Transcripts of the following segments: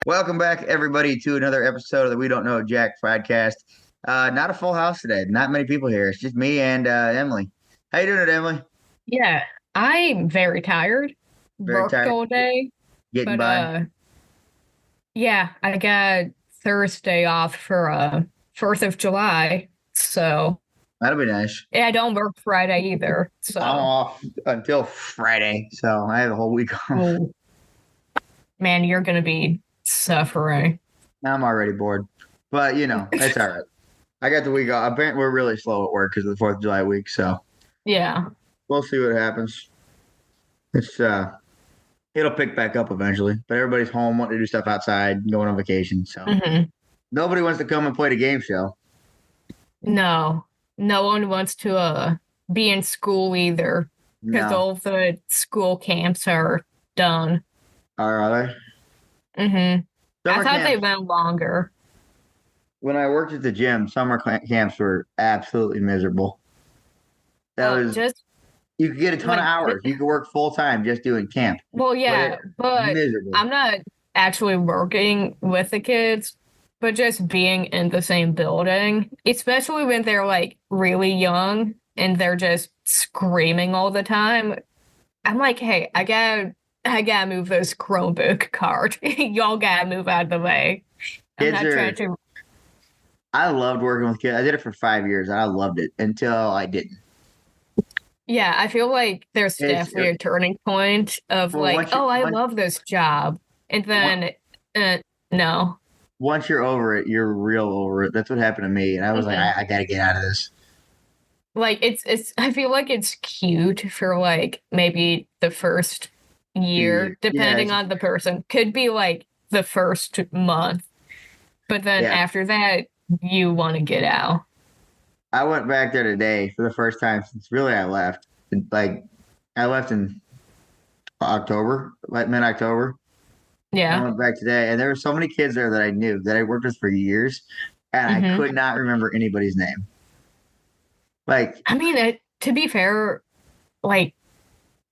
Welcome back, everybody, to another episode of the We Don't Know Jack podcast. Not a full house today. Not many people here. It's just me and Emily. How you doing it, Emily? Yeah, I'm very tired. Very Worked tired. all day, Getting but by. yeah, I got Thursday off for 4th of July. So That'll be nice. yeah, I don't work Friday either. I'm So off until Friday, so I have a whole week off. oh man, you're gonna be suffering. I'm already bored, but it's all right. I got the week off. Apparently, we're really slow at work because of the 4th of July week, so Yeah. we'll see what happens. It's it'll pick back up eventually, but everybody's home wanting to do stuff outside, going on vacation, so hmm nobody wants to come and play the game show. No, no one wants to be in school either because No. all the school camps are done. Are they? hmm I Summer thought they camps. went longer. When I worked at the gym, camps were absolutely miserable. That Oh, was just you could get a ton of like hours. You could work full time just doing camp, Well, but yeah, but miserable. I'm not actually working with the kids, but just being in the same building, especially when they're like really young and they're just screaming all the time. I'm like, hey, I gotta move this Chromebook card. Y'all gotta move out of the way. I'm Kids not trying are. to. I loved working with kids. I did it for 5 years. And I loved it until I didn't. Yeah, I feel like there's It's definitely a turning point of well like, once you oh, I love this job, and once, then no. once you're over it, you're real over it. That's what happened to me, and I was like, Mhm. I got to get out of this. Like it's I feel like it's cute for like maybe the first year, Yeah, depending on the person. Could be like the first month, but then yeah. after that, you want to get out. I went back there today for the first time since really I left. Like I left in October, like mid October. I Yeah. went back today, and there were so many kids there that I knew that I worked with for years, and I hmm could not remember anybody's name. Like, I mean, to be fair, like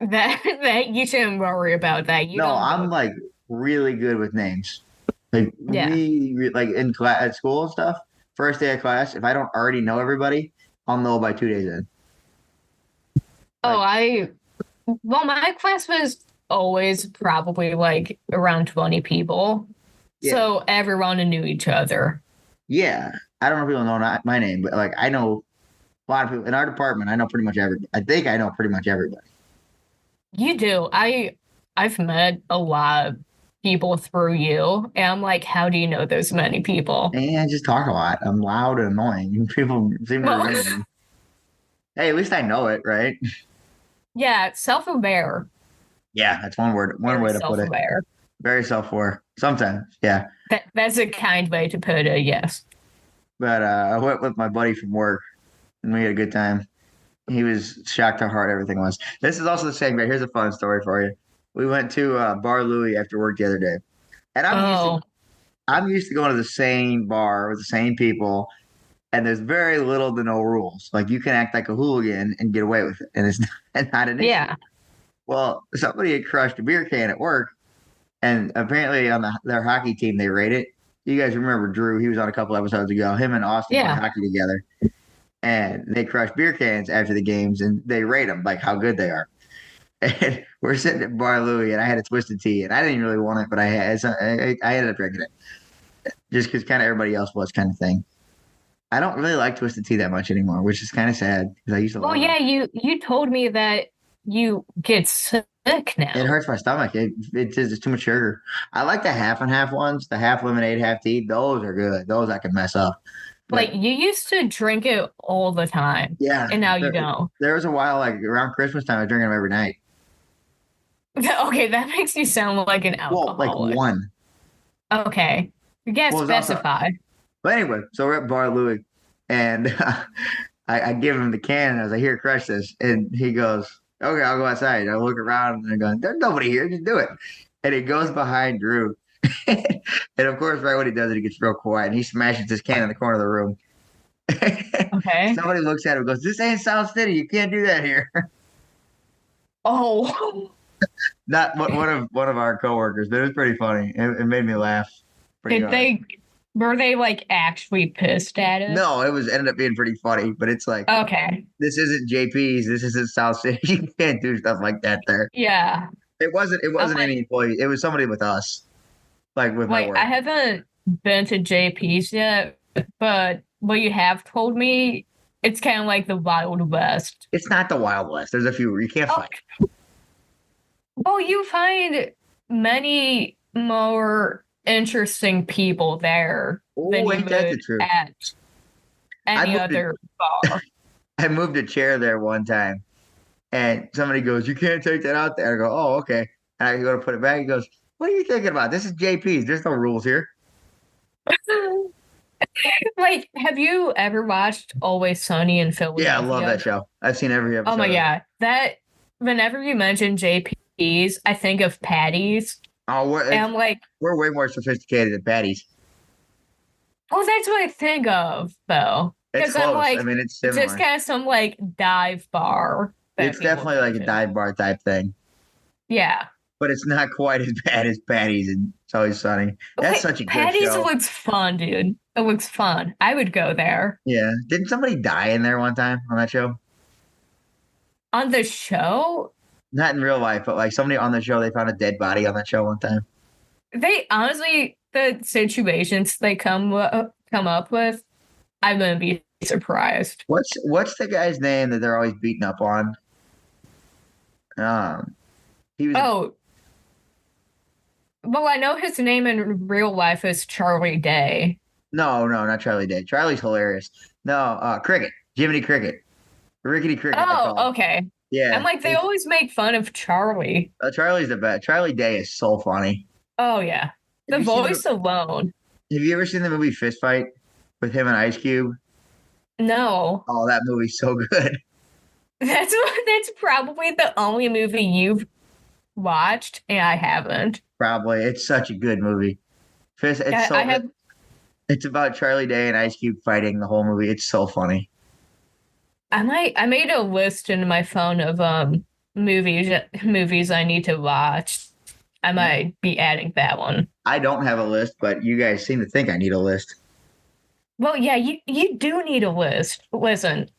that you shouldn't worry about that. You no, don't I'm know. like really good with names. Like Yeah. like in class at school and stuff. First day of class, if I don't already know everybody, I'll know by 2 days in. Oh, Like, my class was always probably like around 20 people, yeah, so everyone knew each other. yeah. I don't know if people know not my name, but like I know a lot of people in our department. I know pretty much everybody. I think I know pretty much everybody. You do. I've met a lot of people through you, and I'm like, how do you know those many people? And I just talk a lot. I'm loud and annoying. People seem to Well, remember me. Hey, at least I know it, right? yeah, self-aware. Yeah, that's one word, one Very way to put it. self-aware. Very self-aware. Sometimes, yeah. That's a kind way to put it, yes. But I went with my buddy from work, and we had a good time. He was shocked how hard everything was. This is also the same guy. Here's a fun story for you. We went to Bar Louie after work the other day, and Oh, I'm used to going to the same bar with the same people, and there's very little to no rules. Like you can act like a hooligan and get away with it, and it's not an issue. yeah. Well, somebody had crushed a beer can at work, and apparently on their hockey team they rate it. You guys remember Drew? He was on a couple episodes ago. Him and Austin play Yeah. hockey together, and they crush beer cans after the games, and they rate them like how good they are. And we're sitting at Bar Louie, and I had a twisted tea, and I didn't really want it, but I had. So I ended up drinking it just because kind of everybody else was kind of thing. I don't really like twisted tea that much anymore, which is kind of sad because I used to Well, love it. yeah, you told me that you get sick It now. hurts my stomach. It's just too much sugar. I like the half and half ones, the half lemonade, half tea. Those are good. Those I can mess up. Like But you used to drink it all the time, yeah, and now you there, don't. there was a while like around Christmas time, I was drinking them every night. Okay, that makes you sound like an Well, like alcoholic. one. Okay. You gotta Well, it was also. specify. But anyway, so we're at Bar Louie, and I give him the can, and I was like, "Here, crush this," and he goes, "Okay, I'll go outside." I look around, and I'm going, "There's nobody here. Just do it." And he goes behind Drew, and of course, right when he does it, he gets real quiet, and he smashes his can in the corner of the room. Okay. Somebody looks at him and goes, "This ain't South City. You can't do that here." Oh. Not one of our coworkers, but it was pretty funny. It made me laugh. pretty Did hard. they were they like actually pissed at it? No, it was ended up being pretty funny, but it's like Okay. this isn't JP's, this isn't South City. You can't do stuff like that there. Yeah. It I'm wasn't any like employee. It was somebody with us, like with my I work. haven't been to JP's yet, but what you have told me, it's kind of like the Wild West. It's not the Wild West. There's a few you can't Oh, fight. well, you find many more interesting people there than Oh, you ain't that the would truth? at I any moved a, other bar. I moved a chair there one time, and somebody goes, "You can't take that out there." I go, "Oh, okay." And I go to put it back. He goes, "What are you thinking about? This is JP's. There's no rules here." Like, have you ever watched Always Sunny in Yeah, I love Philadelphia? that show. I've seen every Oh my episode of it. God. That whenever you mention JP's, I think of Patty's. Oh, And I'm like, we're way more sophisticated than Patty's. oh, that's what I think of, though. It's Because I'm close. I like, mean, it's just similar. kind of some like dive bar that It's people definitely go like a to. dive bar type thing, Yeah. but it's not quite as bad as Patty's and It's Always Sunny. That's Wait, such a good Patty's show. looks fun, dude. It looks fun. I would go there. Yeah. Didn't somebody die in there one time on that show? On the show, Not in real life, but like somebody on the show, they found a dead body on that show one time. they honestly, the situations they come up with, I wouldn't be surprised. What's the guy's name that they're always beating up on? Um, he was Oh, well, I know his name in real life is Charlie Day. no, not Charlie Day. Charlie's hilarious. No, Cricket, Jiminy Cricket, Rickety Cricket. They call him. Oh, okay. I'm Yeah, like, they always make fun of Charlie. Charlie's the best. Charlie Day is so funny. Oh, yeah. Have The you seen the? voice alone. Have you ever seen the movie Fist Fight with him and Ice Cube? No. Oh, that movie's so good. That's probably the only movie you've watched, and I haven't. Probably, it's such a good movie. Fist. I have It's about Charlie Day and Ice Cube fighting the whole movie. It's so funny. I made a list in my phone of movies I need to watch. I might be adding that one. I don't have a list, but you guys seem to think I need a list. Well, yeah, you do need a list. Listen,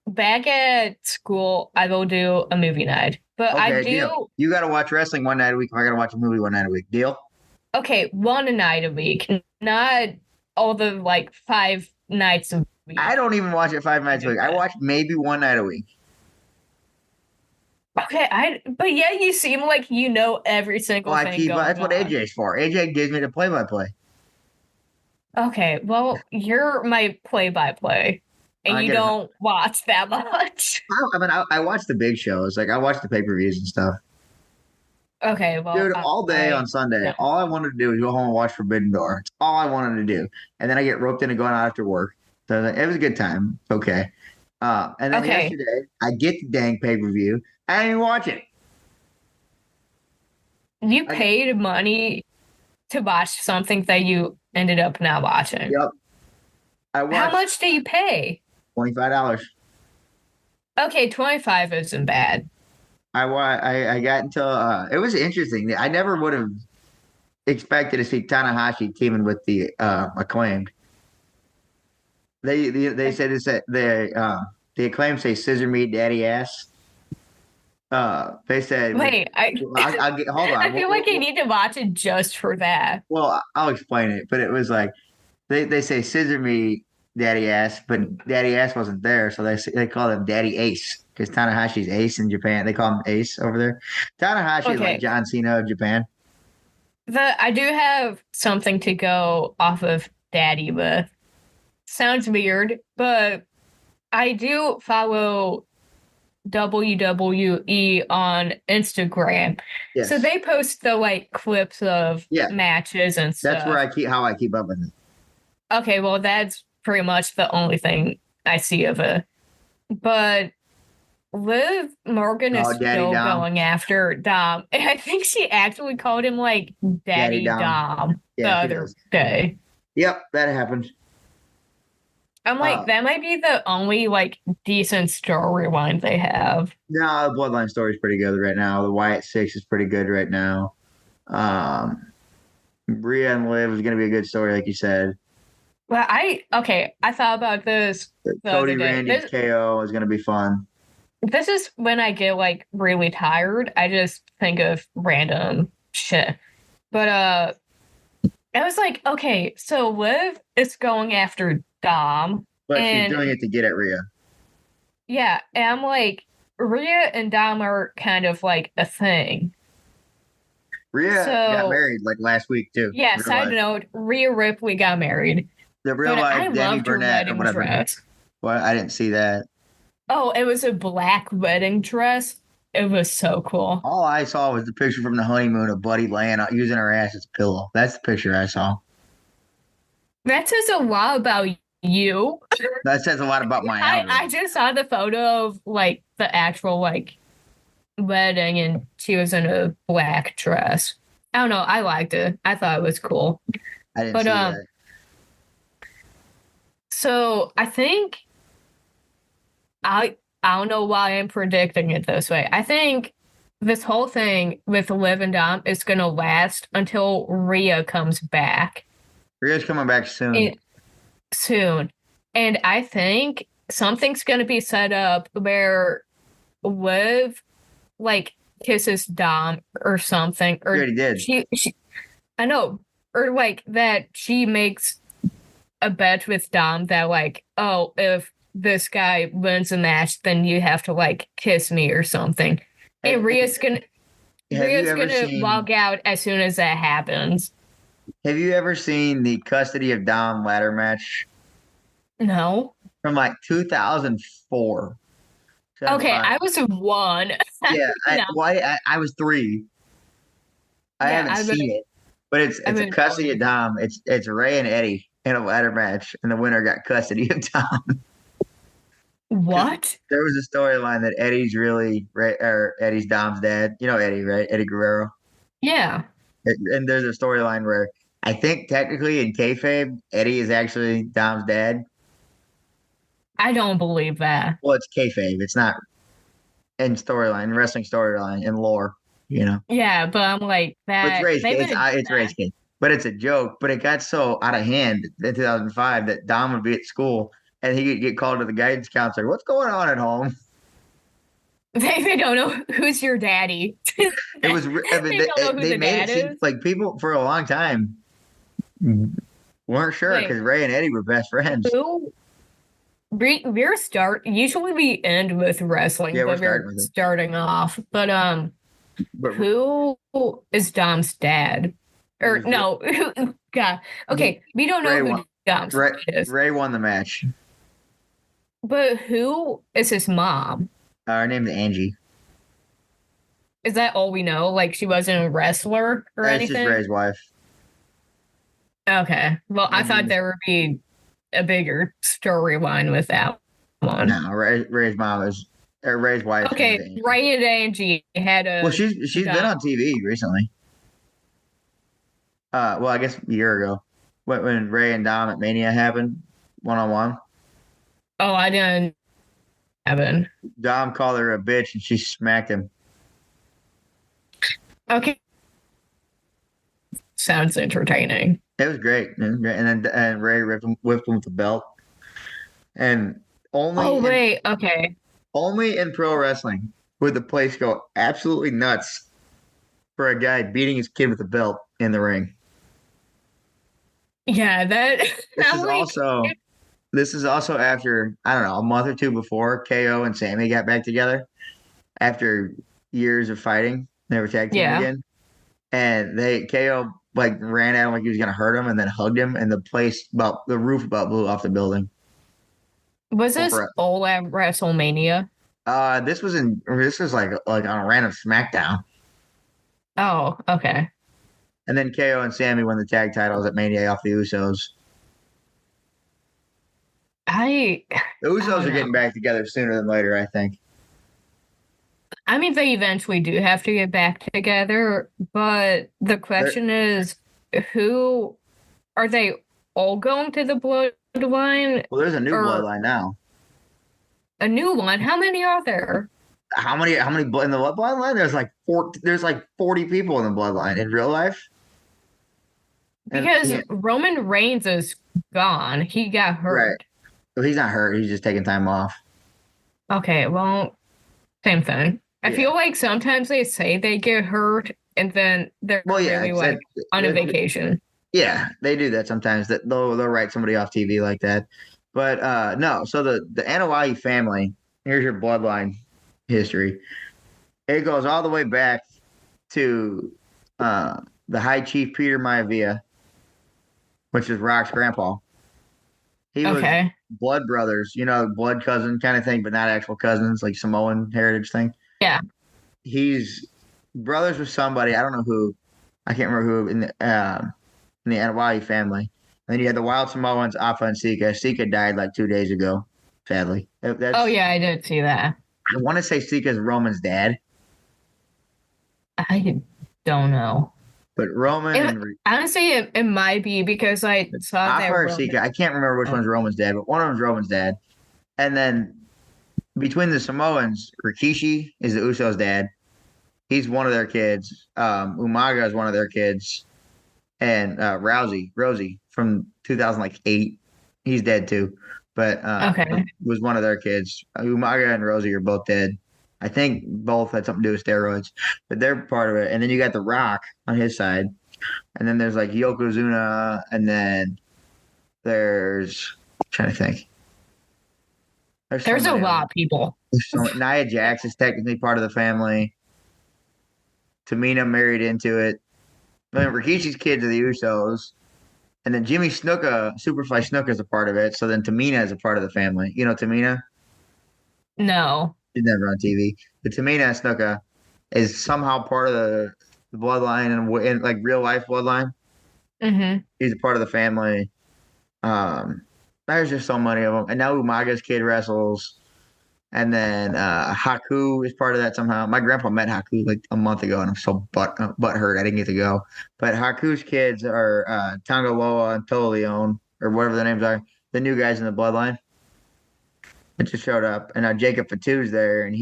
back at school, I will do a movie night. But I Okay, deal. do You got to watch wrestling one night a week. I got to watch a movie one night a week. Deal? okay, one night a week, not all the like 5 nights a week. I don't even watch it 5 nights a Do week. I that. watch maybe one night a week. Okay, but yeah, you seem like you know every Well, single I thing keep. going That's what on. AJ's for. AJ gives me the play-by-play. Okay, well, you're my play-by-play, and I you get it. don't watch that much. I watch the big shows. Like I watch the pay-per-views and stuff. Okay, well, Dude, all day I on Sunday, don't. all I wanted to do was go home and watch Forbidden Door. It's all I wanted to do. And then I get roped into going out after work. So it was a good time. Okay. And then Okay, yesterday, I get the dang pay-per-view. I didn't even watch it. you I, paid money to watch something that you ended up not watching. yep. I How watched much do you pay? $25. Okay, 25 isn't bad. I got until it was interesting. I never would have expected to see Tanahashi teaming with the acclaimed. They said this the acclaimed say scissor me daddy ass. They said Wait, I'll get hold I on. feel like I need to watch it just for that. Well, I'll explain it, but it was like they say scissor me daddy ass, but daddy ass wasn't there, so they call him Daddy Ace because Tanahashi's Ace in Japan. They call him Ace over there. Tanahashi is like Okay, John Cena of Japan. I do have something to go off of Daddy with. Sounds weird, but I do follow WWE on Instagram. So Yes, they post the like clips of yeah, matches and that's where stuff. how I keep up with it. Okay, well that's pretty much the only thing I see of it. But Liv Morgan is Oh, Daddy still Dom, going after Dom. And I think she actually called him like Daddy Daddy Dom. Dom the Yeah, she other does. day. Yep, that happened. I'm like, Uh, that might be the only like decent storyline they have. no, the Bloodline story is pretty good right now. The Wyatt Six is pretty good right now. Um, Rhea and Liv is going to be a good story, like you said. Well, I thought about this the other Cody, day. Randy, KO is going to be fun. This is when I get like really tired. I just think of random shit. But I was like, okay, so Liv is going after Dom, But she's and doing it to get at Rhea. yeah, and I'm like, Rhea and Dom are kind of like a thing. Rhea got So married like last week too. yeah, Real side life. note, Rhea Ripley got married. The real But I life Danny loved her Burnett or wedding whatever. dress. Well, I didn't see that. Oh, it was a black wedding dress. It was so cool. All I saw was the picture from the honeymoon of Buddy laying out using her ass as a pillow. That's the picture I saw. That says a lot about you. That says a lot about my I algorithm. just saw the photo of like the actual like wedding and she was in a black dress. I don't know, I liked it. I thought it was cool. I didn't But see that. so I think I don't know why I'm predicting it this way. I think this whole thing with Liv and Dom is gonna last until Rhea comes back. Rhea's coming back soon. Soon. And I think something's going to be set up where Liv like kisses Dom or something, She or already did. she I know, or like that she makes a bet with Dom that like, oh, if this guy wins a match, then you have to like kiss me or something. Have, And have you Rhea's ever gonna seen walk out as soon as that happens. have you ever seen the custody of Dom ladder match No. from like 2004? Okay, 2005. I was one. Yeah, No. I was three. I Yeah, haven't seen it, but I've it's a been custody going. of Dom. It's Ray and Eddie in a ladder match, and the winner got custody of Dom. Because What? there was a storyline that Eddie's really Ray, or Eddie's Dom's dad. You know Eddie, right? Eddie Guerrero. Yeah, And there's a storyline where I think technically in kayfabe, Eddie is actually Dom's dad. I don't believe that. Well, it's kayfabe. It's not in storyline, wrestling storyline, in lore. You know. Yeah, but I'm like But it's that. race They case. would have done It's race that. case. But it's a joke. But it got so out of hand in 2005 that Dom would be at school and he could get called to the guidance counselor. What's going on at home? They don't know who's your daddy. It was. I mean, They don't know who they the made it dad seem is. like people for a long time weren't sure Wait, because Ray and Eddie were best friends. who? We're start. Usually we end with wrestling, Yeah, we're but we're starting with it. starting off. But But who is Dom's dad? it Or was no, God. Okay, we don't know Ray who won. Dom's Ray, dad is. Ray won the match. But who is his mom? Her name's Angie. Is that all we know? Like she wasn't a wrestler or It's just anything? Ray's wife. Okay. Well, I thought Angie's there would be a bigger storyline with that one. no Ray's mom is or Ray's wife's name is Okay, Angie. Ray and Angie had Well, a she's been dot. on TV recently. Well, I guess a year ago when Ray and Dom at Mania happened, one on one. Oh, I didn't Evan. Dom called her a bitch and she smacked him. Okay. Sounds entertaining. It was great. It was great. And then Ray whipped him with the belt. And Oh wait, okay. only in pro wrestling would the place go absolutely nuts for a guy beating his kid with a belt in the ring. Yeah, that This I'm is like also this is also after I don't know a month or two before KO and Sammy got back together after years of fighting. They were tag team yeah. again, and they KO like ran at him like he was gonna hurt him, and then hugged him, and the roof about blew off the building. Was this Over all at WrestleMania? this was like on a random SmackDown, Oh, okay. and then KO and Sammy won the tag titles at Mania off the Usos. I The I Usos don't are know. getting back together sooner than later, I think. I mean, they eventually do have to get back together, but the They're, question is, who are they all going to the bloodline well, there's a new or bloodline now. a new one? How many are there? How many in the bloodline? There's like 40 people in the bloodline in real life. 40 people in the bloodline. There's like 40 people in the bloodline. There's like 40 people in the bloodline. There's like 40 people in the bloodline. There's like 40 people in the bloodline. There's like 40 people in the bloodline. There's like 40 people in the bloodline. There's like 40 people in the bloodline. In real life, And Because yeah, Roman Reigns is gone. He got right. hurt. Well, he's not hurt. He's just taking time off. Okay, well, same thing. I Yeah. feel like sometimes they say they get hurt and then they're Well, yeah. really like on a vacation. Yeah, they do that sometimes. That they'll write somebody off TV like that. But no, so the Anawai family, here's your bloodline history. It goes all the way back to the High Chief Peter Maivia, which is Rock's grandpa. He was Okay. blood brothers, blood cousin kind of thing, but not actual cousins, like Samoan heritage thing. Yeah. He's brothers with somebody, I don't know who, I can't remember who in the Anawai family. And then you had the Wild Samoans, Appa and Sika. Sika died like 2 days ago, sadly. Oh That's yeah, I did see that. I want to say Sika's Roman's dad, I don't know. but Roman It, and honestly, it might be because I saw Appa that or Roman. Sika, I can't remember which one's Roman's dad, but one of them's Roman's dad. And then between the Samoans, Rikishi is the Usos' dad. He's one of their kids. Umaga is one of their kids, and Rosie from 2008, he's dead too, but Okay. was one of their kids. Umaga and Rosie are both dead. I think both had something to do with steroids, but they're part of it. And then you got The Rock on his side, and then there's like Yokozuna, and then there's I'm trying to think. There's so There's a many of lot them. of people. There's so Nia Jax is technically part of the family. Tamina married into it. I mean, Rikishi's kids are the Usos. And then Jimmy Snuka, Superfly Snuka is a part of it. So then Tamina is a part of the family. You know Tamina? No. She's never on TV. But Tamina Snuka is somehow part of the bloodline and like real life bloodline. Hmm. He's a part of the family. Um, there's just so many of them. And now Umaga's kid wrestles. And then Haku is part of that somehow. My grandpa met Haku like a month ago, and I'm so butt hurt I didn't get to go. But Haku's kids are Tangaloa and Toleon, or whatever the names are, the new guys in the bloodline that just showed up. And now Jacob Fatu's there, and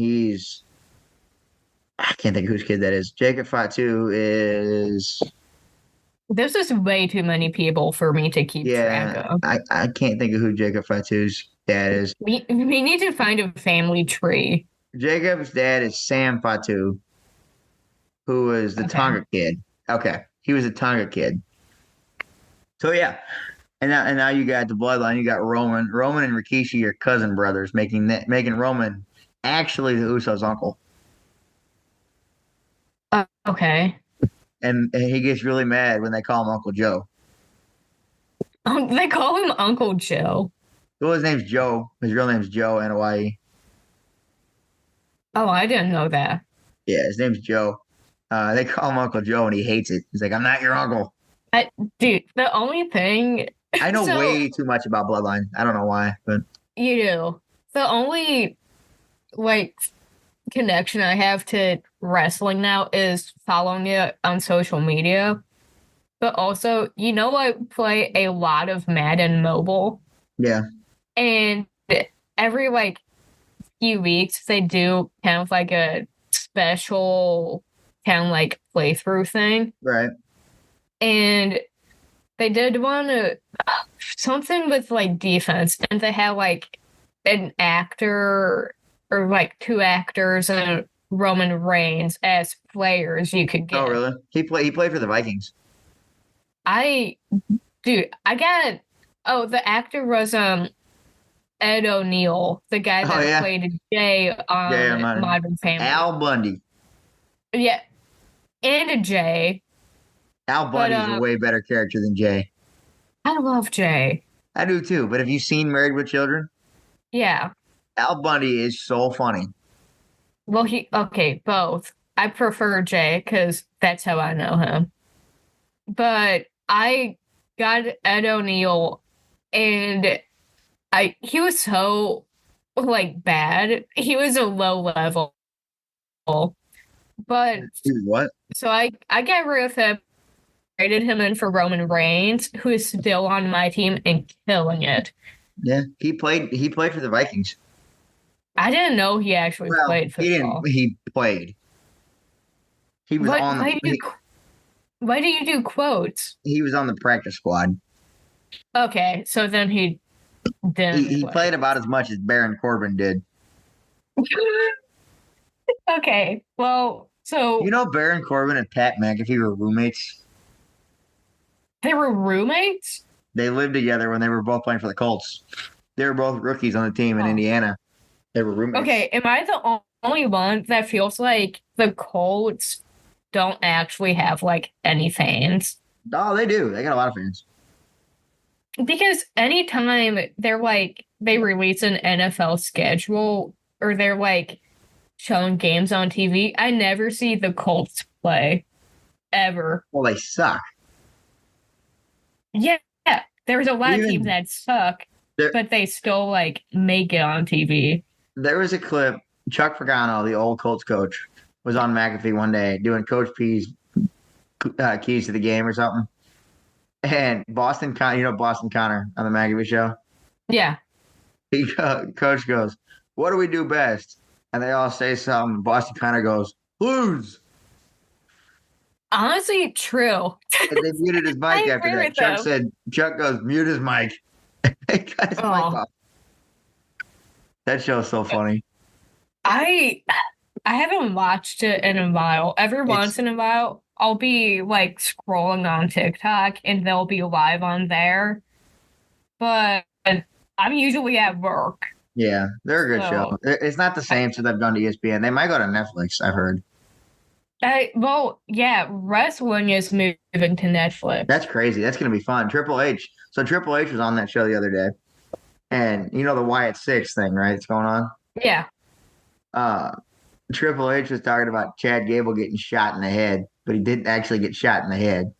I can't think of whose kid that is. Jacob Fatu is This is way too many people for me to keep track yeah, of. I can't think of who Jacob Fatu's dad is. We need to find a family tree. Jacob's dad is Sam Fatu, who was the Okay. Tonga kid. Okay, he was a Tonga kid. So yeah, and now you got the bloodline. You got Roman. Roman and Rikishi are cousin brothers, making Roman actually the Usos' uncle. Okay. And he gets really mad when they call him Uncle Joe. They call him Uncle Joe. Well, his name's Joe. His real name's Joe in Hawaii. Oh, I didn't know that. Yeah, his name's Joe. They call him Uncle Joe, and he hates it. He's like, "I'm not your uncle." Dude, the only thing, I know so way too much about bloodline. I don't know why, but you do. The only like connection I have to wrestling now is following it on social media. But also, I play a lot of Madden Mobile, yeah, and every like few weeks they do kind of like a special kind of like playthrough thing. right. And they did one something with like defense, and they had like an actor or like two actors and Roman Reigns as players you could Oh, get. really? He played for the Vikings. I dude, I got the actor was Ed O'Neill, the guy Oh that yeah, played Jay yeah, on Modern Family. Al Bundy. Yeah, and a Jay, Al but Bundy's a way better character than Jay. I love Jay. I do too. But have you seen Married with Children? Yeah. Al Bundy is so funny. Well, okay, both. I prefer Jay because that's how I know him. But I got Ed O'Neill, and he was so like bad. He was a low level, but Dude, what? so I got rid of him, traded him in for Roman Reigns, who is still on my team and killing it. Yeah, he played for the Vikings. I didn't know he actually Well, played he didn't. football. He played. He was What? on Why the. did you? Why do you do quotes? He was on the practice squad. Okay, so then he didn't He play. played about as much as Baron Corbin did. Okay, well, You so know, Baron Corbin and Pat McAfee were roommates. they were roommates? They lived together when they were both playing for the Colts. They were both rookies on the team in Oh. Indiana. They were roommates. Okay, am I the only one that feels like the Colts don't actually have like any fans? Oh, they do. They got a lot of fans. Because anytime they release an NFL schedule or they're like showing games on TV, I never see the Colts play ever. Well, they suck. Yeah, there's a lot of teams Even that suck, there, but they still like make it on TV. there was a clip. Chuck Pagano, the old Colts coach, was on McAfee one day doing Coach P's keys to the game or something. And Boston Connor on the McAfee show. Yeah. Coach goes, "What do we do best?" And they all say something. Boston Connor goes, "Lose." Honestly, true. And they muted his mic I after agree that. with them. Chuck goes, "Mute his mic." They cut his mic Oh, off. That show's so funny. I I haven't watched it in a while. Every It's once in a while, I'll be like scrolling on TikTok and they'll be live on there. But I'm usually at work. Yeah, they're a good show. So It's not the I, same since I've gone to ESPN. They might go to Netflix, I've heard. well, yeah, wrestling is moving to Netflix. That's crazy. That's gonna be fun. Triple H. So Triple H was on that show the other day. And you know the Wyatt Six thing, right? It's going on. Yeah. Uh Triple H was talking about Chad Gable getting shot in the head, but he didn't actually get shot in the head.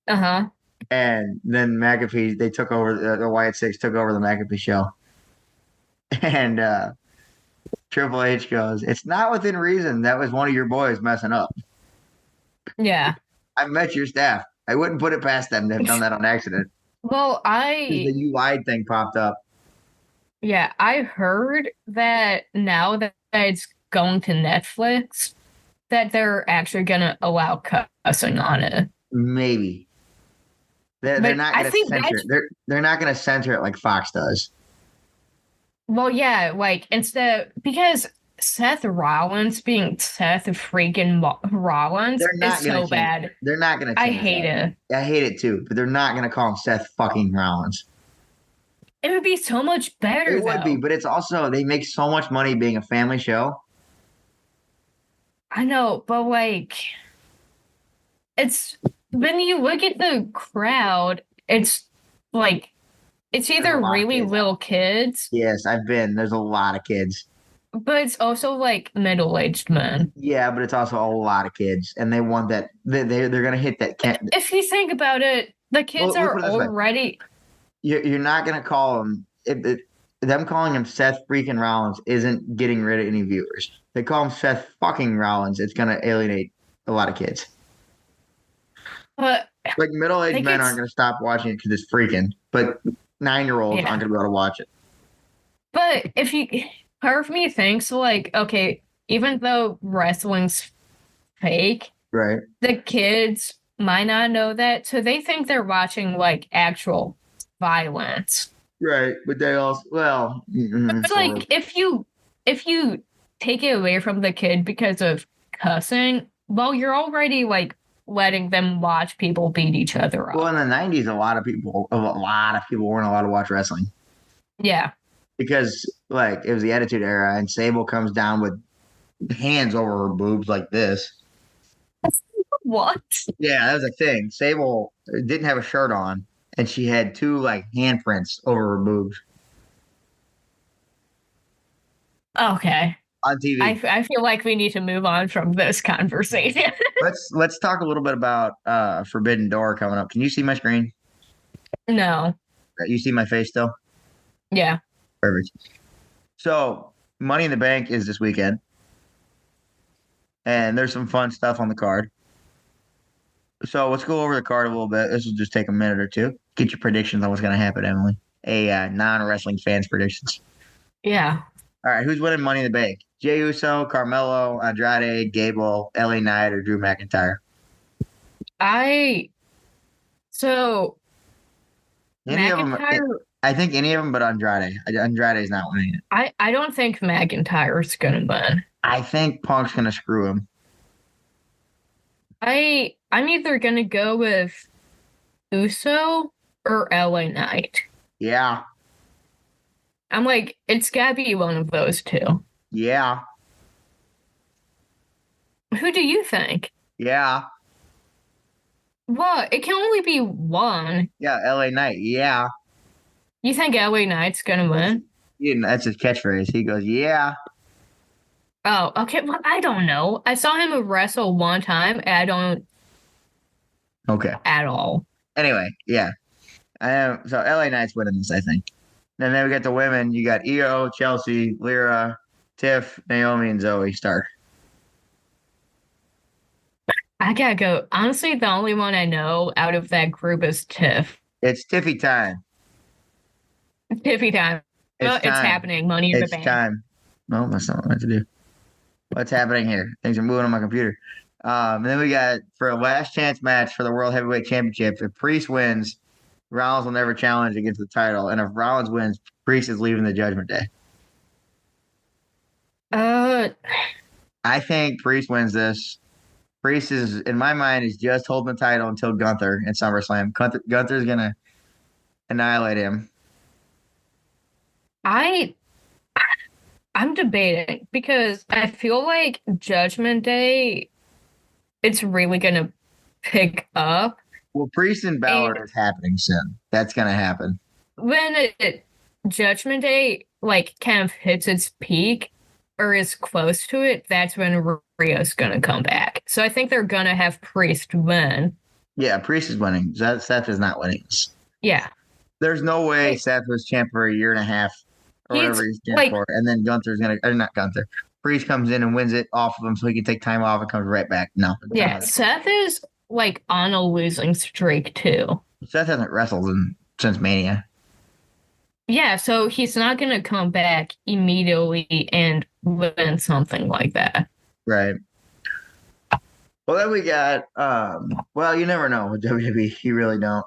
Uh-huh. And then McAfee, they took over the Wyatt Six took over the McAfee show. And Triple H goes, "It's not within reason. That was one of your boys messing up. Yeah. I met your staff. I wouldn't put it past them to have done that on accident Well, because the you lied thing popped up." I heard that now that it's going to Netflix, that they're actually gonna allow cussing on it. Maybe they're But not I going to think censor it. that's They're not going to censor it like Fox does. well, yeah, like instead because Seth Rollins being Seth freaking Rollins They're is not going to so change. bad. They're not going to I change hate that. it. I hate it too, but they're not going to call him Seth fucking Rollins. It would be so much better It would be, though. but it's also they make so much money being a family show. I know, but like it's when you look at the crowd, it's like it's There's a either lot of really kids. little kids, Yes, I've been. There's a lot of kids. but it's also like middle-aged men. Yeah, but it's also a lot of kids, and they want that. They're gonna hit that. Can't, If you think about it, the kids well, let's are put it this way: already you're not gonna call them. Them calling him Seth freaking Rollins isn't getting rid of any viewers. They call him Seth fucking Rollins. It's gonna alienate a lot of kids. but Like middle-aged think men aren't it's gonna stop watching it because it's freaking, but 9-year-olds aren't yeah. gonna be able to watch it. But if you part of me thinks like, okay, even though wrestling's fake, Right. the kids might not know that, so they think they're watching like actual violence. Right. But they also, well, But sort of. like if you take it away from the kid because of cussing, well, you're already like letting them watch people beat each other Well, up. in the 90s, a lot of people weren't allowed to watch wrestling Yeah. because, like, it was the Attitude Era, and Sable comes down with hands over her boobs like this. What? Yeah, that was a thing. Sable didn't have a shirt on, and she had two, like, handprints over her boobs Okay. on TV. I feel like we need to move on from this conversation. Let's talk a little bit about Forbidden Door coming up. Can you see my screen? No. You see my face still? Yeah. Perfect. So, Money in the Bank is this weekend, and there's some fun stuff on the card. So let's go over the card a little bit. This will just take a minute or two. Get your predictions on what's going to happen, Emily. Non-wrestling fans predictions. Yeah. All right, who's winning Money in the Bank? Jey Uso, Carmelo, Andrade, Gable, LA Knight, or Drew McIntyre? I so Any of them, McIntyre. I think any of them, but Andrade. Andrade's not winning it. I don't think McIntyre's gonna win. I think Punk's gonna screw him. I'm either gonna go with Uso or LA Knight. Yeah, I'm like, it's gotta be one of those two. yeah, Who do you think? yeah, What? It can only be one. yeah. LA Knight. Yeah, You think LA Knight's gonna win? that's his catchphrase. He goes, "Yeah." Oh, okay. Well, I don't know. I saw him wrestle one time, and I don't Okay. at all. Anyway, yeah. So LA Knight's winning this, I think. And then we got the women. You got Io, Chelsea, Lyra, Tiff, Naomi, and Zoe Stark. I gotta go. Honestly, the only one I know out of that group is Tiff. It's Tiffy time. Tiffy time. It's Well, it's time. happening. Money in the It's bank. time. No, that's not what I have to do. What's happening here? Things are moving on my computer. And then we got for a last chance match for the World Heavyweight Championship. If Priest wins, Rollins will never challenge against the title. And if Rollins wins, Priest is leaving the Judgment Day. Uh, I think Priest wins this. Priest is, in my mind, is just holding the title until Gunther in SummerSlam. Gunther's gonna annihilate him. I I'm debating because I feel like Judgment Day, it's really gonna pick up. Well, Priest and And Balor is happening soon. That's gonna happen. when Judgment Day like kind of hits its peak or is close to it, that's when Rhea's gonna come back. So I think they're gonna have Priest win. Yeah, Priest is winning. Seth is not winning. Yeah. There's no way Hey, Seth was champ for a year and a half or he's whatever he's champ like, for, and then Gunther's gonna, or not Gunther. Priest comes in and wins it off of him, so he can take time off and comes right back. No, it's not yeah, how that works. Seth is like on a losing streak too. Seth hasn't wrestled since Mania. Yeah, so he's not gonna come back immediately and win something like that. Right. Well, then we got, well, you never know with WWE. You really don't.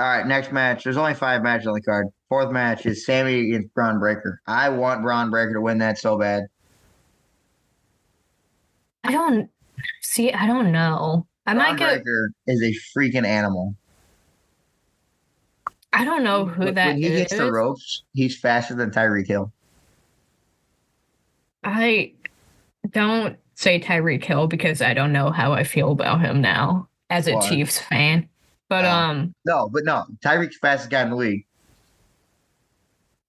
All right, next match. There's only 5 matches on the card. Fourth match is Sammy against Braun Breaker. I want Braun Breaker to win that so bad. I don't see, I don't know. I might Braun get, Breaker is a freaking animal. I don't know who When that he hits the is. ropes, he's faster than Tyreek Hill. I don't say Tyreek Hill because I don't know how I feel about him now as a Well, Chiefs fan. But no, but no, Tyreek's fastest guy in the league.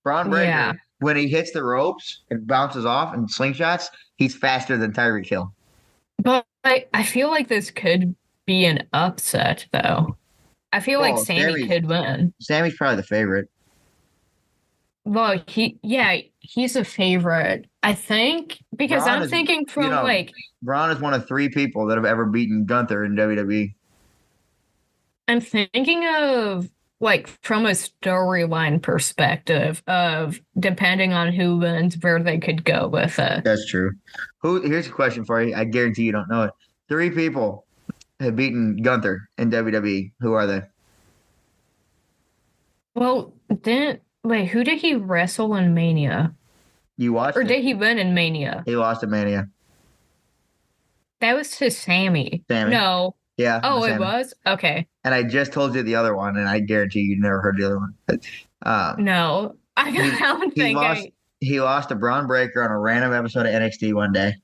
Braun yeah. Breaker, when he hits the ropes and bounces off and slingshots, he's faster than Tyreek Hill. But I feel like this could be an upset though. I feel like Well, Sammy could win. Sammy's probably the favorite. Well, yeah, he's a favorite. I think because Braun I'm is, thinking you from know, like Braun is one of 3 people that have ever beaten Gunther in WWE. I'm thinking of like from a storyline perspective of depending on who wins where they could go with it. That's true. Here's a question for you. I guarantee you don't know it. 3 people have beaten Gunther in WWE. Who are they? Well, then wait, who did he wrestle in Mania? You Or watched it? did he win in Mania? He lost to Mania. That was to Sammy. Sammy. No. Yeah, Oh, it Sammy. was? Okay. And I just told you the other one, and I guarantee you never heard the other one. But, No. I he don't he think lost I he lost to Braun Breaker on a random episode of NXT one day,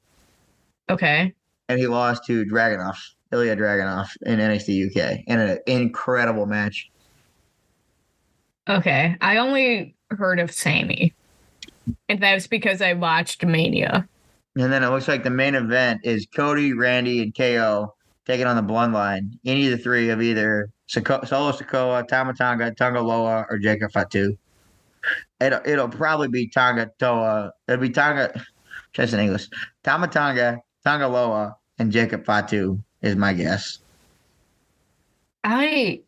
okay. and he lost to Dragunov, Ilya Dragunov in NXT UK in an incredible match. Okay. I only heard of Sammy. And that was because I watched Mania. And then it looks like the main event is Cody, Randy, and KO taking on the Bloodline. Any of the 3 of either Solo Sikoa, Tama Tonga, Tonga Loa, or Jacob Fatu. It'll probably be Tonga Toa. It'll be Tonga, just in English. Tama Tonga, Tonga Loa, and Jacob Fatu is my guess. I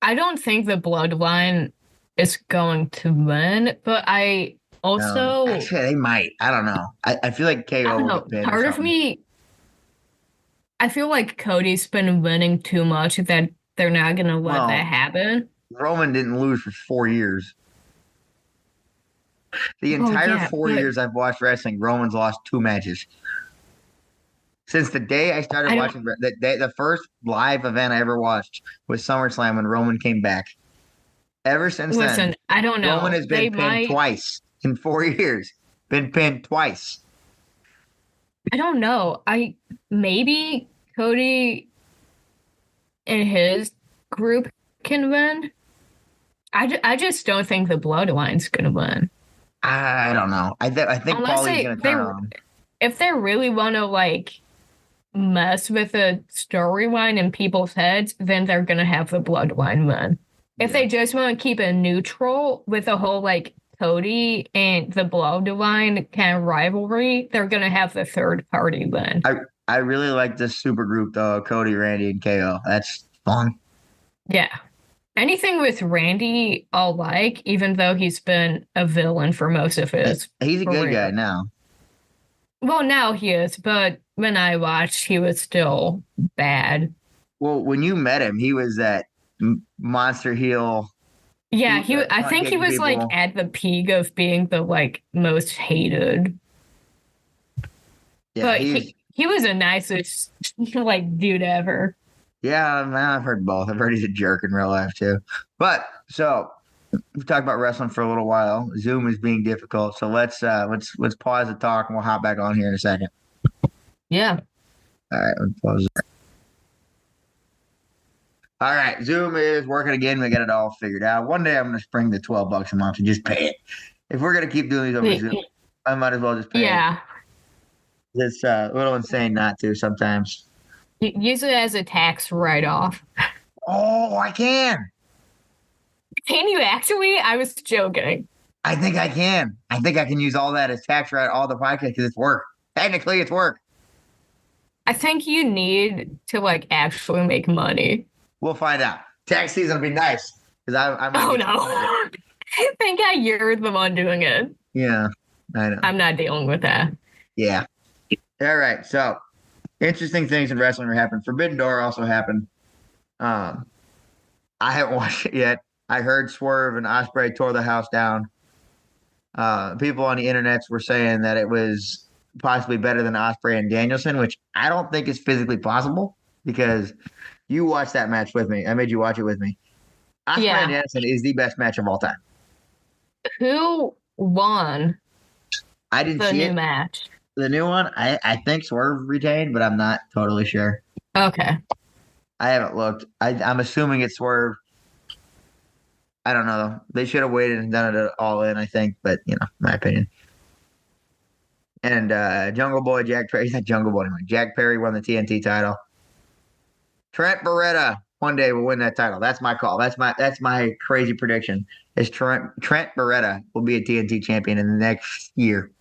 I don't think the Bloodline is going to win, but I also Actually, they might. I don't know. I feel like I KO don't will know. get pinned or Part of something. me I feel like Cody's been winning too much that they're not gonna let that Well, happen. Roman didn't lose for 4 years. The Oh entire yeah, four but years I've watched wrestling, Roman's lost 2 matches. Since the day I started I don't watching, the first live event I ever watched was SummerSlam when Roman came back. Ever since then, listen. I don't Roman know. has They been pinned might. twice in 4 years. Been pinned twice. I don't know. I maybe Cody and his group can win. I just don't think the Bloodline's gonna win I don't know. I think unless Paulie's gonna they turn on him. if they really want to like mess with the storyline in people's heads, then they're gonna have the Bloodline win. If Yeah. they just want to keep it neutral with the whole like Cody and the Bloodline kind of rivalry, they're gonna have the third party win. I I really like this super group though, Cody, Randy, and KO. That's fun. Yeah. Anything with Randy, I'll like, even though he's been a villain for most of his He's a good guy career. now. Well, now he is, but when I watched, he was still bad. Well, when you met him, he was that monster heel. He Yeah, was that I front think he kicking was like people. at the peak of being the like most hated. Yeah, But he's he was the nicest like dude ever. yeah, man, I've heard both. I've heard he's a jerk in real life too. But so we've talked about wrestling for a little while. Zoom is being difficult, so let's pause the talk and we'll hop back on here in a second. Yeah. All right, let's pause. All right, Zoom is working again. We got it all figured out. One day I'm gonna spring the $12 a month and just pay it. If we're gonna keep doing these over Zoom, I might as well just pay it. Yeah. It's a little insane not to sometimes. Use it as a tax write-off. Oh, I can. Can you actually? I was joking. I think I can. I think I can use all that as tax write all the podcast because it's work. Technically, it's work. I think you need to like actually make money. We'll find out. Tax season will be nice because I might Oh get no. some money. I think you're the one doing it. Yeah, I know. I'm not dealing with that. Yeah. All right. So interesting things in wrestling are happening. Forbidden Door also happened. Um, I haven't watched it yet. I heard Swerve and Ospreay tore the house down. People on the internets were saying that it was possibly better than Ospreay and Danielson, which I don't think is physically possible because you watched that match with me. I made you watch it with me. Ospreay and Yeah. Danielson is the best match of all time. Who won I didn't the see new it. match? The new one, I think Swerve retained, but I'm not totally sure. Okay. I haven't looked. I'm assuming it's Swerve. I don't know though. They should have waited and done it all in, I think, but my opinion. And Jungle Boy Jack Perry, he's not Jungle Boy anymore. Jack Perry won the TNT title. Trent Beretta one day will win that title. That's my call. That's my crazy prediction. Is Trent Beretta will be a TNT champion in the next year.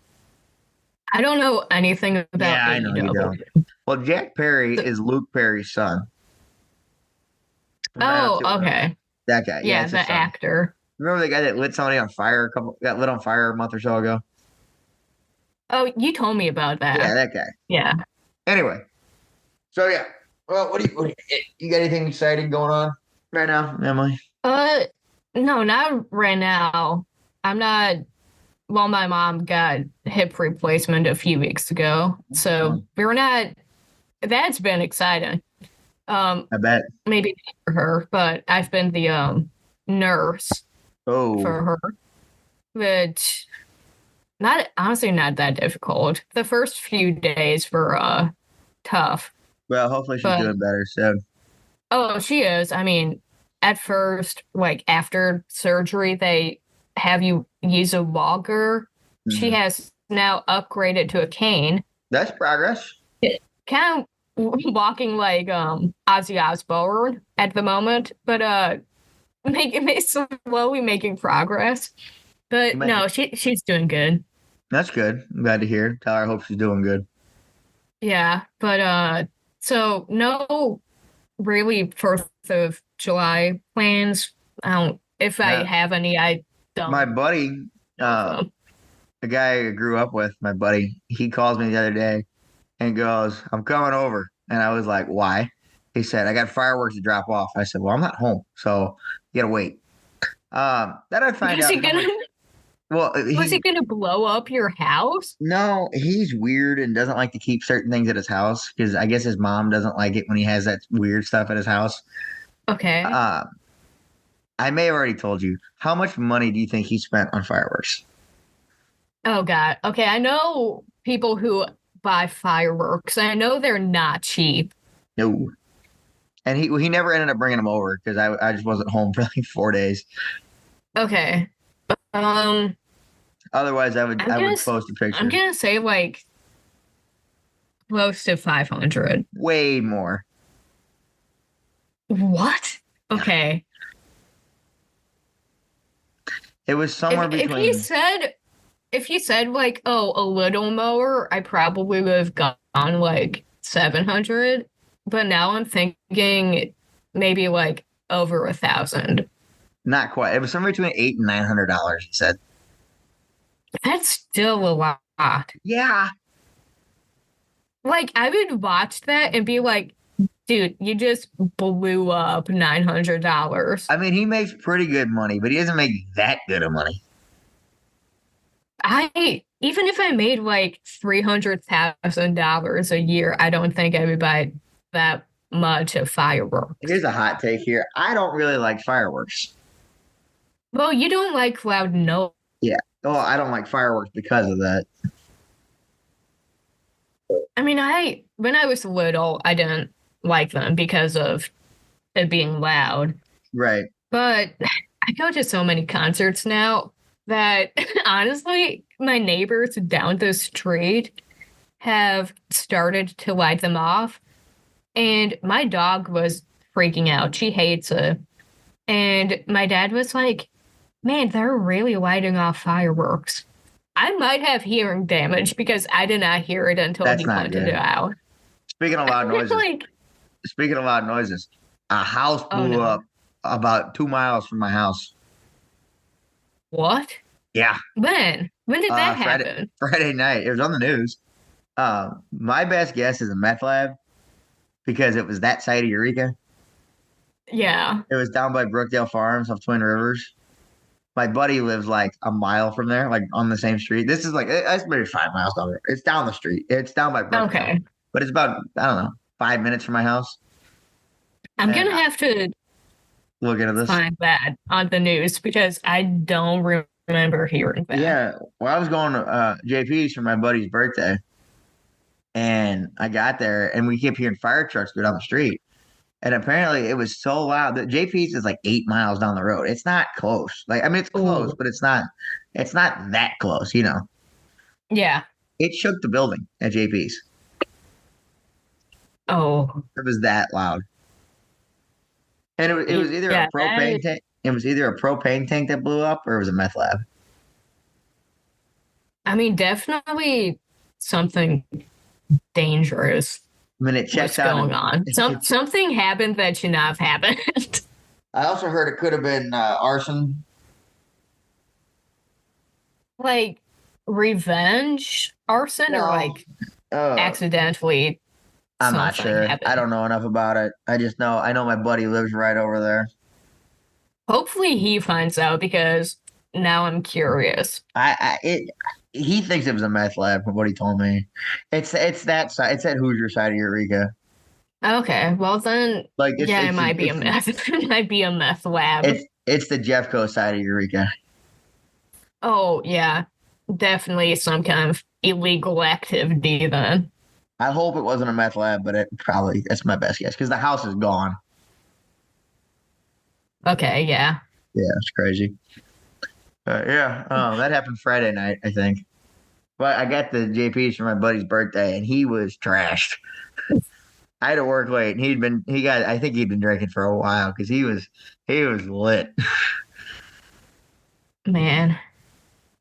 I don't know anything Yeah, about I know you don't. AEW. Well, Jack Perry is Luke Perry's son. From Oh, 90210. okay. That guy. Yeah, Yeah, it's the his son. actor. Remember the guy that lit somebody on fire got lit on fire a month or so ago? Oh, you told me about Yeah, that. that guy. Yeah. Anyway, so yeah. Well, you got anything exciting going on right now, Emily? Uh, no, not right now. I'm not. Well, my mom got hip replacement a few weeks ago, so we're not. That's been exciting. I bet. Maybe for her, but I've been the nurse Oh, for her, but not honestly not that difficult. The first few days were tough, well, hopefully she's but doing better soon. oh, she is. I mean, at first, like after surgery, they have you use a walker. She Mhm. has now upgraded to a cane. That's progress. Kind of walking like Ozzy Osbourne at the moment, but slowly making progress. You But might- no, she's doing good. That's good. I'm glad to hear. Tell her I hope she's doing good. Yeah, but so no really 4th of July plans. I don't if I Yeah. have any, I My don't. buddy, uh, So, the guy I grew up with, my buddy, he calls me the other day and goes, "I'm coming over." And I was like, why? He said, I got fireworks to drop off. I said, well, I'm not home, so you gotta wait. Then I find Was out he how gonna much. Well, was he gonna blow up your house? no, he's weird and doesn't like to keep certain things at his house because I guess his mom doesn't like it when he has that weird stuff at his house. Okay. Uh, I may have already told you. How much money do you think he spent on fireworks? Oh God. Okay, I know people who buy fireworks. I know they're not cheap. No. And he never ended up bringing them over because I just wasn't home for like 4 days. Okay. Um, Otherwise, I would I'm I gonna would s- post a I'm picture. gonna say like close to 500. Way more. What? Yeah. Okay. It was If somewhere if he between said if you said like, oh, a little mower, I probably would have gone like 700. But now I'm thinking maybe like over 1,000. not quite. It was somewhere between $800 and $900. He said. That's still a lot. Yeah. Like I would watch that and be like, dude, you just blew up $900. I mean, he makes pretty good money, but he doesn't make that good of money. I even if I made like $300,000 a year, I don't think I would buy that much of Here's fireworks. a hot take here. I don't really like fireworks. Well, you don't like loud noise. Yeah. Oh, I don't like fireworks because of that. I mean, I when I was little, I didn't like them because of it being loud. Right. But I go to so many concerts now that honestly, my neighbors down the street have started to light them off. And my dog was freaking out. She hates it. And my dad was like, man, they're really lighting off fireworks. I might have hearing damage because I did not hear it until That's he not pointed it good. out. Speaking of loud noises, Like, speaking of loud noises, a house oh blew no. up about 2 miles from my house. What? Yeah. When? When did that Friday happen? Friday night. It was on the news. My best guess is a meth lab because it was that side of Eureka. Yeah. It was down by Brookdale Farms off Twin Rivers. My buddy lives like a mile from there, like on the same street. This is like it's maybe 5 miles down there. It's down the street. It's down by Brookdale, Okay. but it's about I don't know 5 minutes from my house. I'm And gonna have to look into this. find that on the news because I don't remember hearing that. Yeah, well, I was going to JP's for my buddy's birthday, and I got there, and we kept hearing fire trucks go down the street. And apparently, it was so loud that JP's is like 8 miles down the road. It's not close. Like, I mean, it's close, Oh, but it's not. It's not that close. You know, yeah. it shook the building at JP's. Oh, It was that loud, and it was either a yeah. propane tank. It was either a propane tank that blew up, or it was a meth lab. I mean, definitely something dangerous I mean, it was checks out. going on. Something happened that should not have happened. I also heard it could have been arson. Like revenge arson or No, like uh, accidentally I'm not something sure. I happened. don't know enough about it. I know my buddy lives right over there. Hopefully he finds out because now I'm curious. He thinks it was a meth lab from what he told me. It's that side. It's that Hoosier side of Eureka. Okay, well then, Like yeah, it might be a meth. It might be a meth lab. it's the Jeffco side of Eureka. Oh yeah, definitely some kind of illegal activity then. I hope it wasn't a meth lab, but it probably that's my best guess because the house is gone. Okay, yeah. Yeah, it's crazy. Yeah, that happened Friday night, I think. But I got the JP's for my buddy's birthday, and he was trashed. I had to work late, and I think he'd been drinking for a while because he was lit. Man,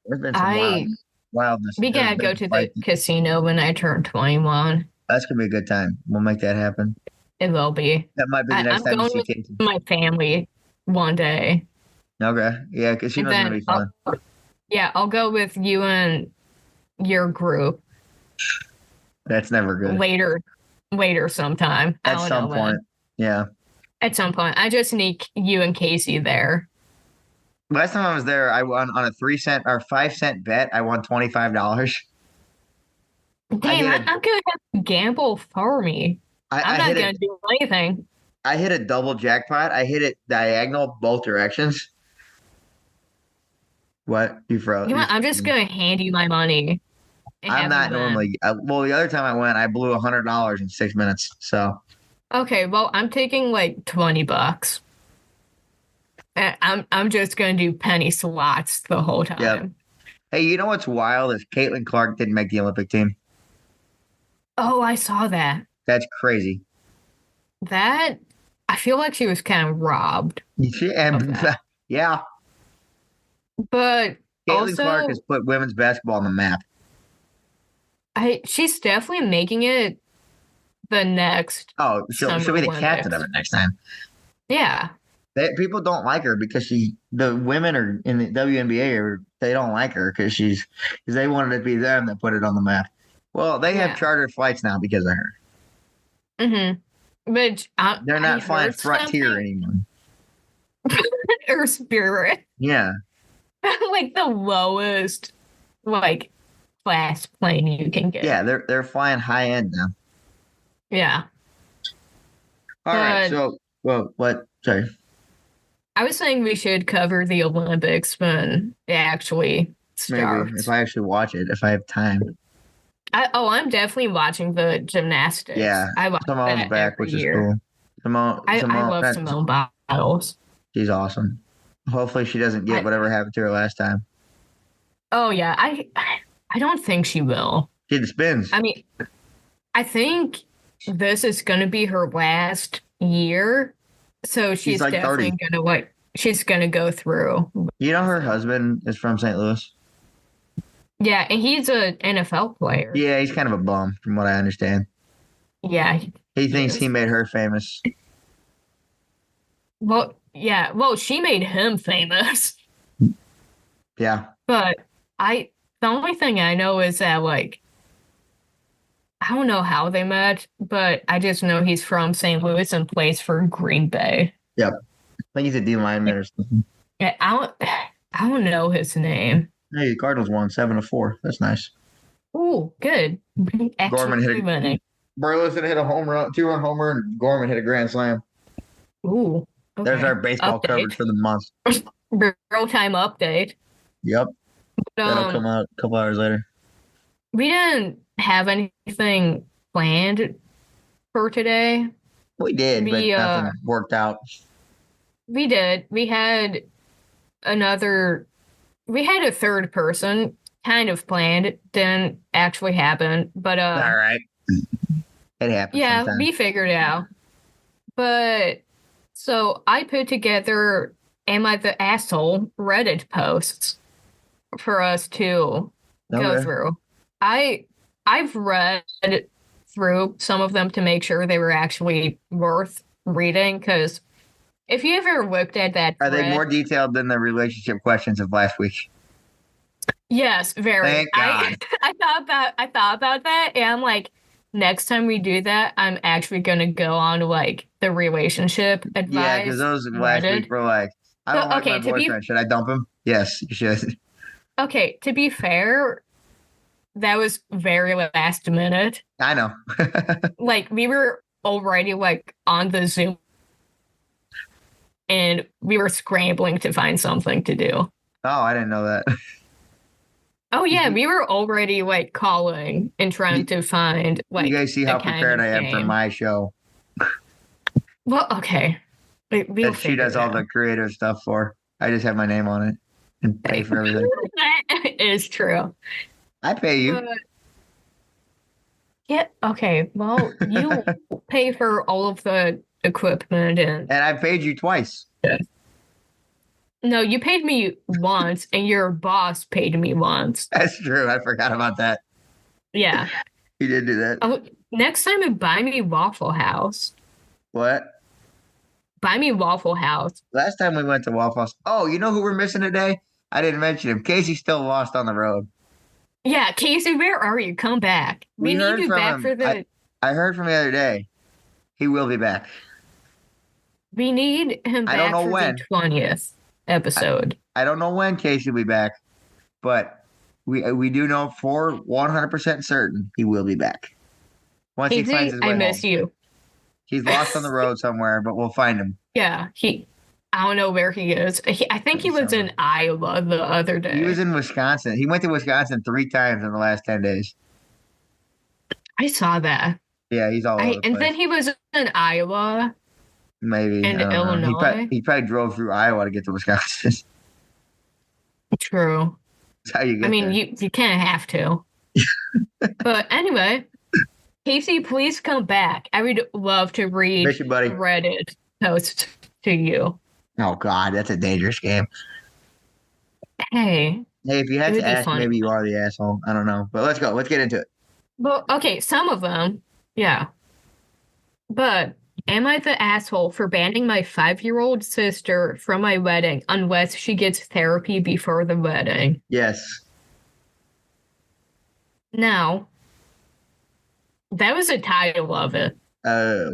There's been some I wildness. we There's gotta been go some to the fights. casino when I turn 21. That's gonna be a good time. We'll make that happen. It will be. That might be the next I'm time you going see with Casey. my family one day. Okay, yeah, And casino's gonna then be fun. I'll go with you and your group That's never good. later later sometime. I At don't know some point. when. Yeah. At some point. I just need you and Casey there. Last time I was there, I won on a 3 cent or 5 cent bet. I won $25. I Damn, hit I'm gonna have to gamble for me. I'm I not hit a gonna do anything. I hit a double jackpot. I hit it diagonal both directions. What? You froze. You know what? I'm just gonna hand you my money and I'm have you not win. normally. Well, the other time I went, I blew $100 in 6 minutes. So, Okay, well, I'm taking like $20. And I'm just gonna do penny slots the whole yep. time. Hey, you know what's wild is Caitlin Clark didn't make the Olympic team. Oh, I saw that. That's crazy. That I feel like she was kind of robbed of And that. yeah, But Caitlin Clark has also, put women's basketball on the map. she's definitely making it the next Oh, she'll Summer be the captain of Olympics. it next time. Yeah, People don't like her because the women are in the WNBA or they don't like her because they wanted it to be them that put it on the map. Well, they have yeah. chartered flights now because of her. But They're I not flying heard Frontier something anymore. or Spirit, Yeah, like the lowest like class plane you can yeah, get. they're flying high end now. Yeah, All right, but so well, what? Sorry, I was saying we should cover the Olympics when it actually maybe if starts. I actually watch it, if I have time. I'm definitely watching the Yeah, gymnastics. I watch Simone's that back, every which is year. cool. I love Simone Biles. She's awesome. Hopefully, she doesn't get I whatever happened to her last time. oh yeah, I don't think she will. She did the spins. I mean, I think this is gonna be her last year, so She's she's like definitely 30. she's gonna go through You know, with her it. husband is from St. Louis. Yeah, and he's an NFL player. Yeah, he's kind of a bum, from what I understand. Yeah, He he thinks he is. made her famous. Well, yeah, well, she made him famous, Yeah, but I the only thing I know is that like I don't know how they met, but I just know he's from St. Louis and plays for Green Bay. yep. I think he's a D lineman or something. Yeah, I don't know his name. Hey, the Cardinals won 7-4. That's nice. Ooh, good. Gorman Actually hit a winning. Burleson hit a home run, 2-run homer, and Gorman hit a grand slam. Ooh, There's our okay. baseball coverage Update. for the month. Real time update. Yep, that'll come Um, out a couple hours later. we didn't have anything planned for today. We did, but We nothing worked out. we did. Another we had a third person kind of planned. It didn't actually happen. But All right, it happens yeah, sometimes. we figured it out. But so I put together Am I the Asshole Reddit posts for us to go Okay. through. I've read through some of them to make sure they were actually worth reading because if you ever looked at that Are they thread, more detailed than the relationship questions of last week? yes, very. Thank God. I thought about that and I'm like, next time we do that, I'm actually gonna go on to like the relationship Yeah, because advice those last week Reddit. were like, I So don't like my boyfriend. Should I dump him? Yes, you should. to be fair, that was very last minute. I know. Like we were already like on the Zoom and we were scrambling to find something to do. Oh, I didn't know that. Oh You yeah, see, we were already like calling and trying you, to find you like guys see a how kind prepared of I am for game. my show Well, okay. We'll that she figure does it all out. the creative stuff for. I just have my name on it and pay for everything. That is true. I pay you. But yeah, okay. Well, you pay for all of the equipment and And I paid you twice. no, you paid me once and your boss paid me once. That's true. I forgot about that. Yeah. He did do that. Oh, next time buy me Waffle House. What? Buy me Waffle House. Last time we went to Waffle House. Oh, you know who we're missing today? I didn't mention him. Casey's still lost on the road. Yeah, Casey, where are you? Come back. We We need heard you from back him. for the I heard from the other day he will be back. We need him I don't back know for the when. 20th I, episode. I don't know when Casey will be back, but we do know for 100% certain he will be back once he finds Casey, his I way miss home. you. He's lost on the road somewhere, but we'll find him Yeah, I don't know where he is. I think he was in somewhere. Iowa the other He was day. in Wisconsin. He went to Wisconsin 3 times in the last 10 days. I saw that. Yeah, he's all over the And then place. he was in Iowa Maybe. and I don't know. Illinois. He probably drove through Iowa to get to Wisconsin. True. That's how you I get mean, there. you kind of have to. But anyway, Casey, please come back. I would love to read Miss you, buddy. Reddit posts to you. Oh, God, that's a dangerous game. Hey, Hey, if you it had to would be ask, funny. maybe you are the asshole. I don't know. But let's go. Let's get into it. Well, okay, some of them, yeah. But am I the asshole for banning my 5-year-old sister from my wedding unless she gets therapy before the wedding? Yes. Now, that was the title of it. Uh,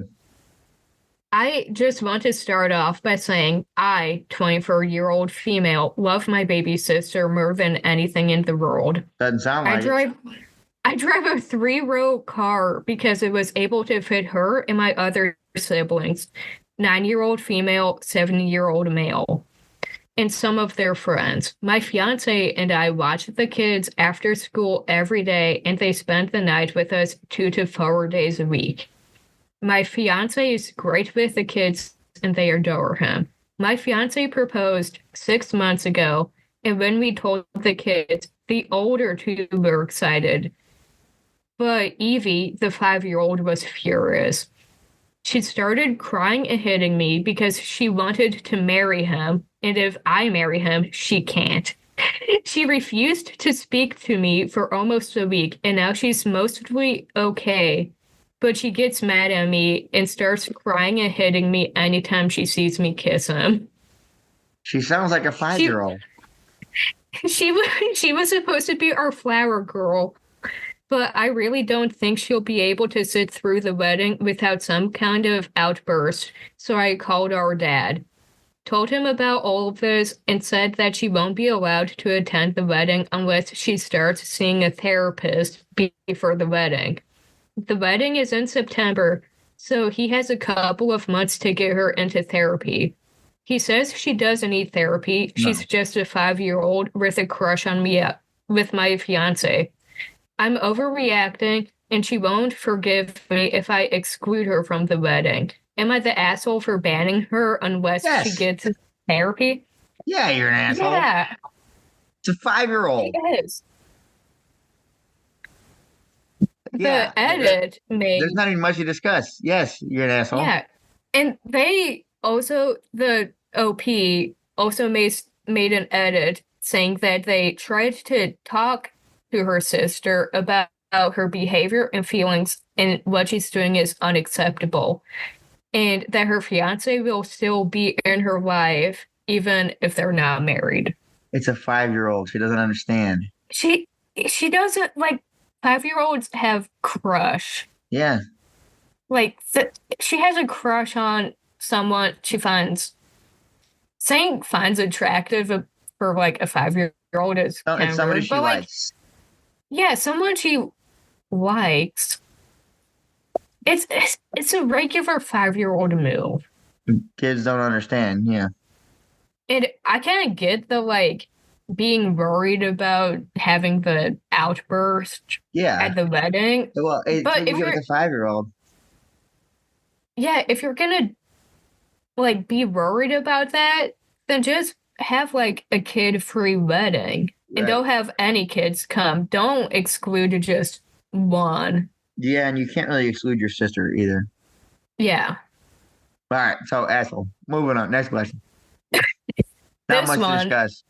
I just want to start off by saying I, 24-year-old female, love my baby sister more than anything in the world. doesn't sound I like it. drive I drive a 3-row car because it was able to fit her and my other siblings, 9-year-old female, 7-year-old male, and some of their friends. My fiance and I watch the kids after school every day, and they spend the night with us 2 to 4 days a week. My fiance is great with the kids and they adore him. My fiance proposed 6 months ago, and when we told the kids, the older two were excited. But Evie, the 5-year-old, was furious. She started crying and hitting me because she wanted to marry him, and if I marry him, she can't. She refused to speak to me for almost a week, and now she's mostly okay. But she gets mad at me and starts crying and hitting me anytime she sees me kiss him. She sounds like a She 5-year-old. she was supposed to be our flower girl, but I really don't think she'll be able to sit through the wedding without some kind of outburst. So I called our dad, told him about all of this, and said that she won't be allowed to attend the wedding unless she starts seeing a therapist before the wedding. The wedding is in September, so he has a couple of months to get her into therapy. He says she doesn't need therapy. No. She's just a 5-year-old with a crush on me with my fiance. I'm overreacting, and she won't forgive me if I exclude her from the wedding. Am I the asshole for banning her unless she Yes. gets therapy? Yeah, you're an asshole. Yeah, It's a 5-year-old. it is. Yeah. The edit There's made, not even much to discuss. Yes, you're an asshole. yeah. And they also, the OP also made an edit saying that they tried to talk to her sister about her behavior and feelings, and what she's doing is unacceptable, and that her fiance will still be in her life even if they're not married. It's a 5-year-old. She doesn't understand. She she doesn't like 5-year-olds have crush. Yeah. Like she has a crush on someone she finds attractive for like a 5-year-old is No, kind it's of somebody rude. she But like, likes. yeah, someone she likes. It's a regular 5-year-old move. Kids don't understand. Yeah. And I kind of get the like being worried about having the outburst Yeah. at the wedding. Well, it's But what you if get with you're a 5-year-old. yeah, if you're gonna like be worried about that, then just have like a kid-free wedding and Right. don't have any kids come. Don't exclude just one. Yeah, and you can't really exclude your sister either. Yeah. All right, so asshole. Moving on. Next question. Not This much to one, discuss.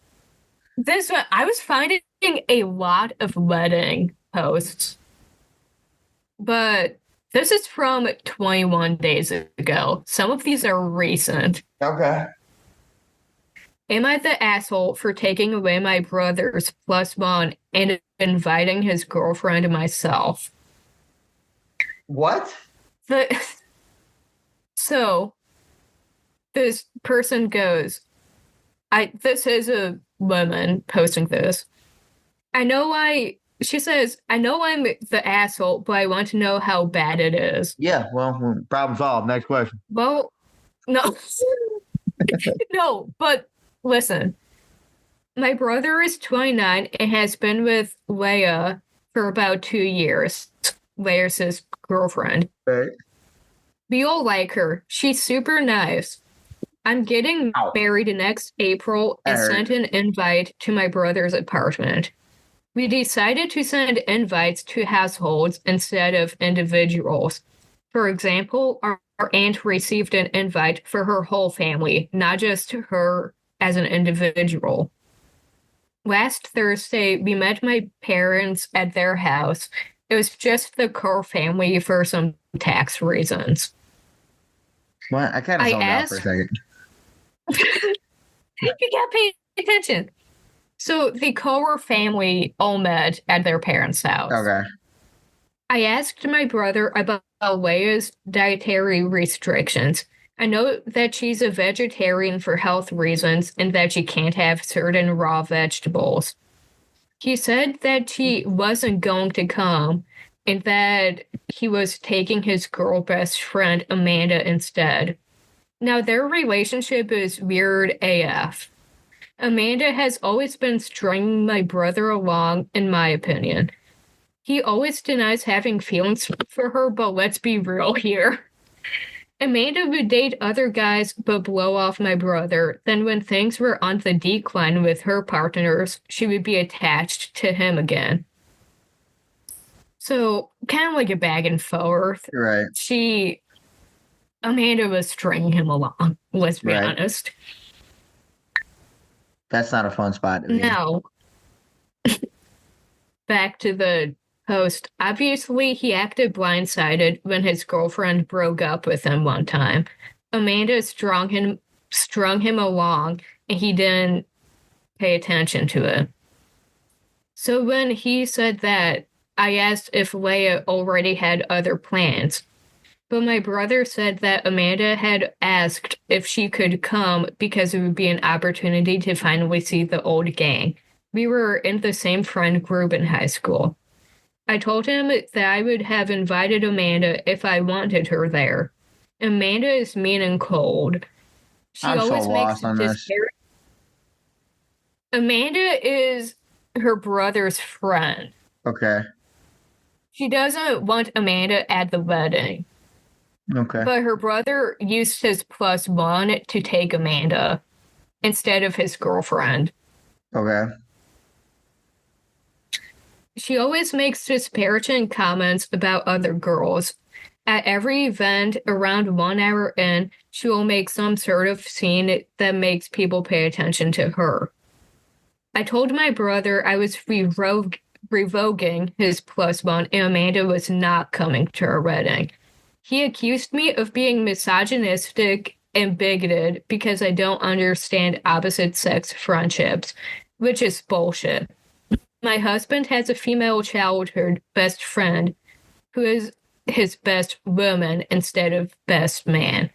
this one, I was finding a lot of wedding posts, but this is from 21 days ago. Some of these are recent. Okay. Am I the asshole for taking away my brother's +1 and inviting his girlfriend and myself? What? The so this person goes, this is a woman posting this. I know I she says, I know I'm the asshole, but I want to know how bad it is. Yeah, well, problem solved. Next question. Well, no, no, but listen, my brother is 29 and has been with Leia for about 2 years. Leia's his girlfriend. Right. We all like her. She's super nice. I'm getting Ow. married next April That and hurt. sent an invite to my brother's apartment. We decided to send invites to households instead of individuals. For example, our aunt received an invite for her whole family, not just her as an individual. Last Thursday, we met my parents at their house. It was just the core family for some tax reasons. What? I kind of I zoned out for a asked, second. you gotta pay attention. So the Coer family all met at their parents' house. Okay. I asked my brother about Leia's dietary restrictions. I know that she's a vegetarian for health reasons and that she can't have certain raw vegetables. He said that she wasn't going to come and that he was taking his girl best friend Amanda instead. Now, their relationship is weird AF. Amanda has always been stringing my brother along, in my opinion. He always denies having feelings for her, but let's be real here. Amanda would date other guys but blow off my brother. Then, when things were on the decline with her partners, she would be attached to him again. So, kind of like a back and forth. Right. Amanda was stringing him along, let's be Right. honest. That's not a fun spot to be in. Now, back to the post. Obviously, he acted blindsided when his girlfriend broke up with him one time. Amanda strung him along, and he didn't pay attention to it. So when he said that, I asked if Leia already had other plans. But my brother said that Amanda had asked if she could come because it would be an opportunity to finally see the old gang. We were in the same friend group in high school. I told him that I would have invited Amanda if I wanted her there. Amanda is mean and cold. She I'm so always makes lost on this. Amanda is her brother's friend. Okay. She doesn't want Amanda at the wedding. Okay. But her brother used his +1 to take Amanda instead of his girlfriend. Okay. She always makes disparaging comments about other girls. At every event, around 1 hour in, she will make some sort of scene that makes people pay attention to her. I told my brother I was revoking his +1 and Amanda was not coming to our wedding. He accused me of being misogynistic and bigoted because I don't understand opposite sex friendships, which is bullshit. My husband has a female childhood best friend who is his best woman instead of best man.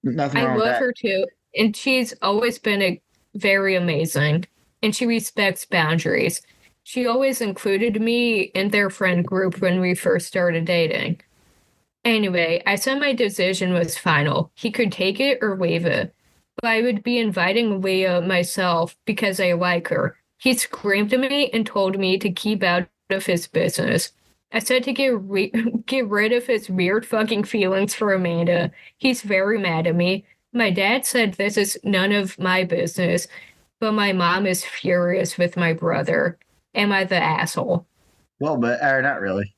Nothing I wrong with love that. her too, and she's always been very amazing, and she respects boundaries. She always included me in their friend group when we first started dating. Anyway, I said my decision was final. He could take it or leave it. But I would be inviting Leah myself because I like her. He screamed at me and told me to keep out of his business. I said to get rid of his weird fucking feelings for Amanda. He's very mad at me. My dad said this is none of my business, but my mom is furious with my brother. Am I the asshole? Well, but or not really.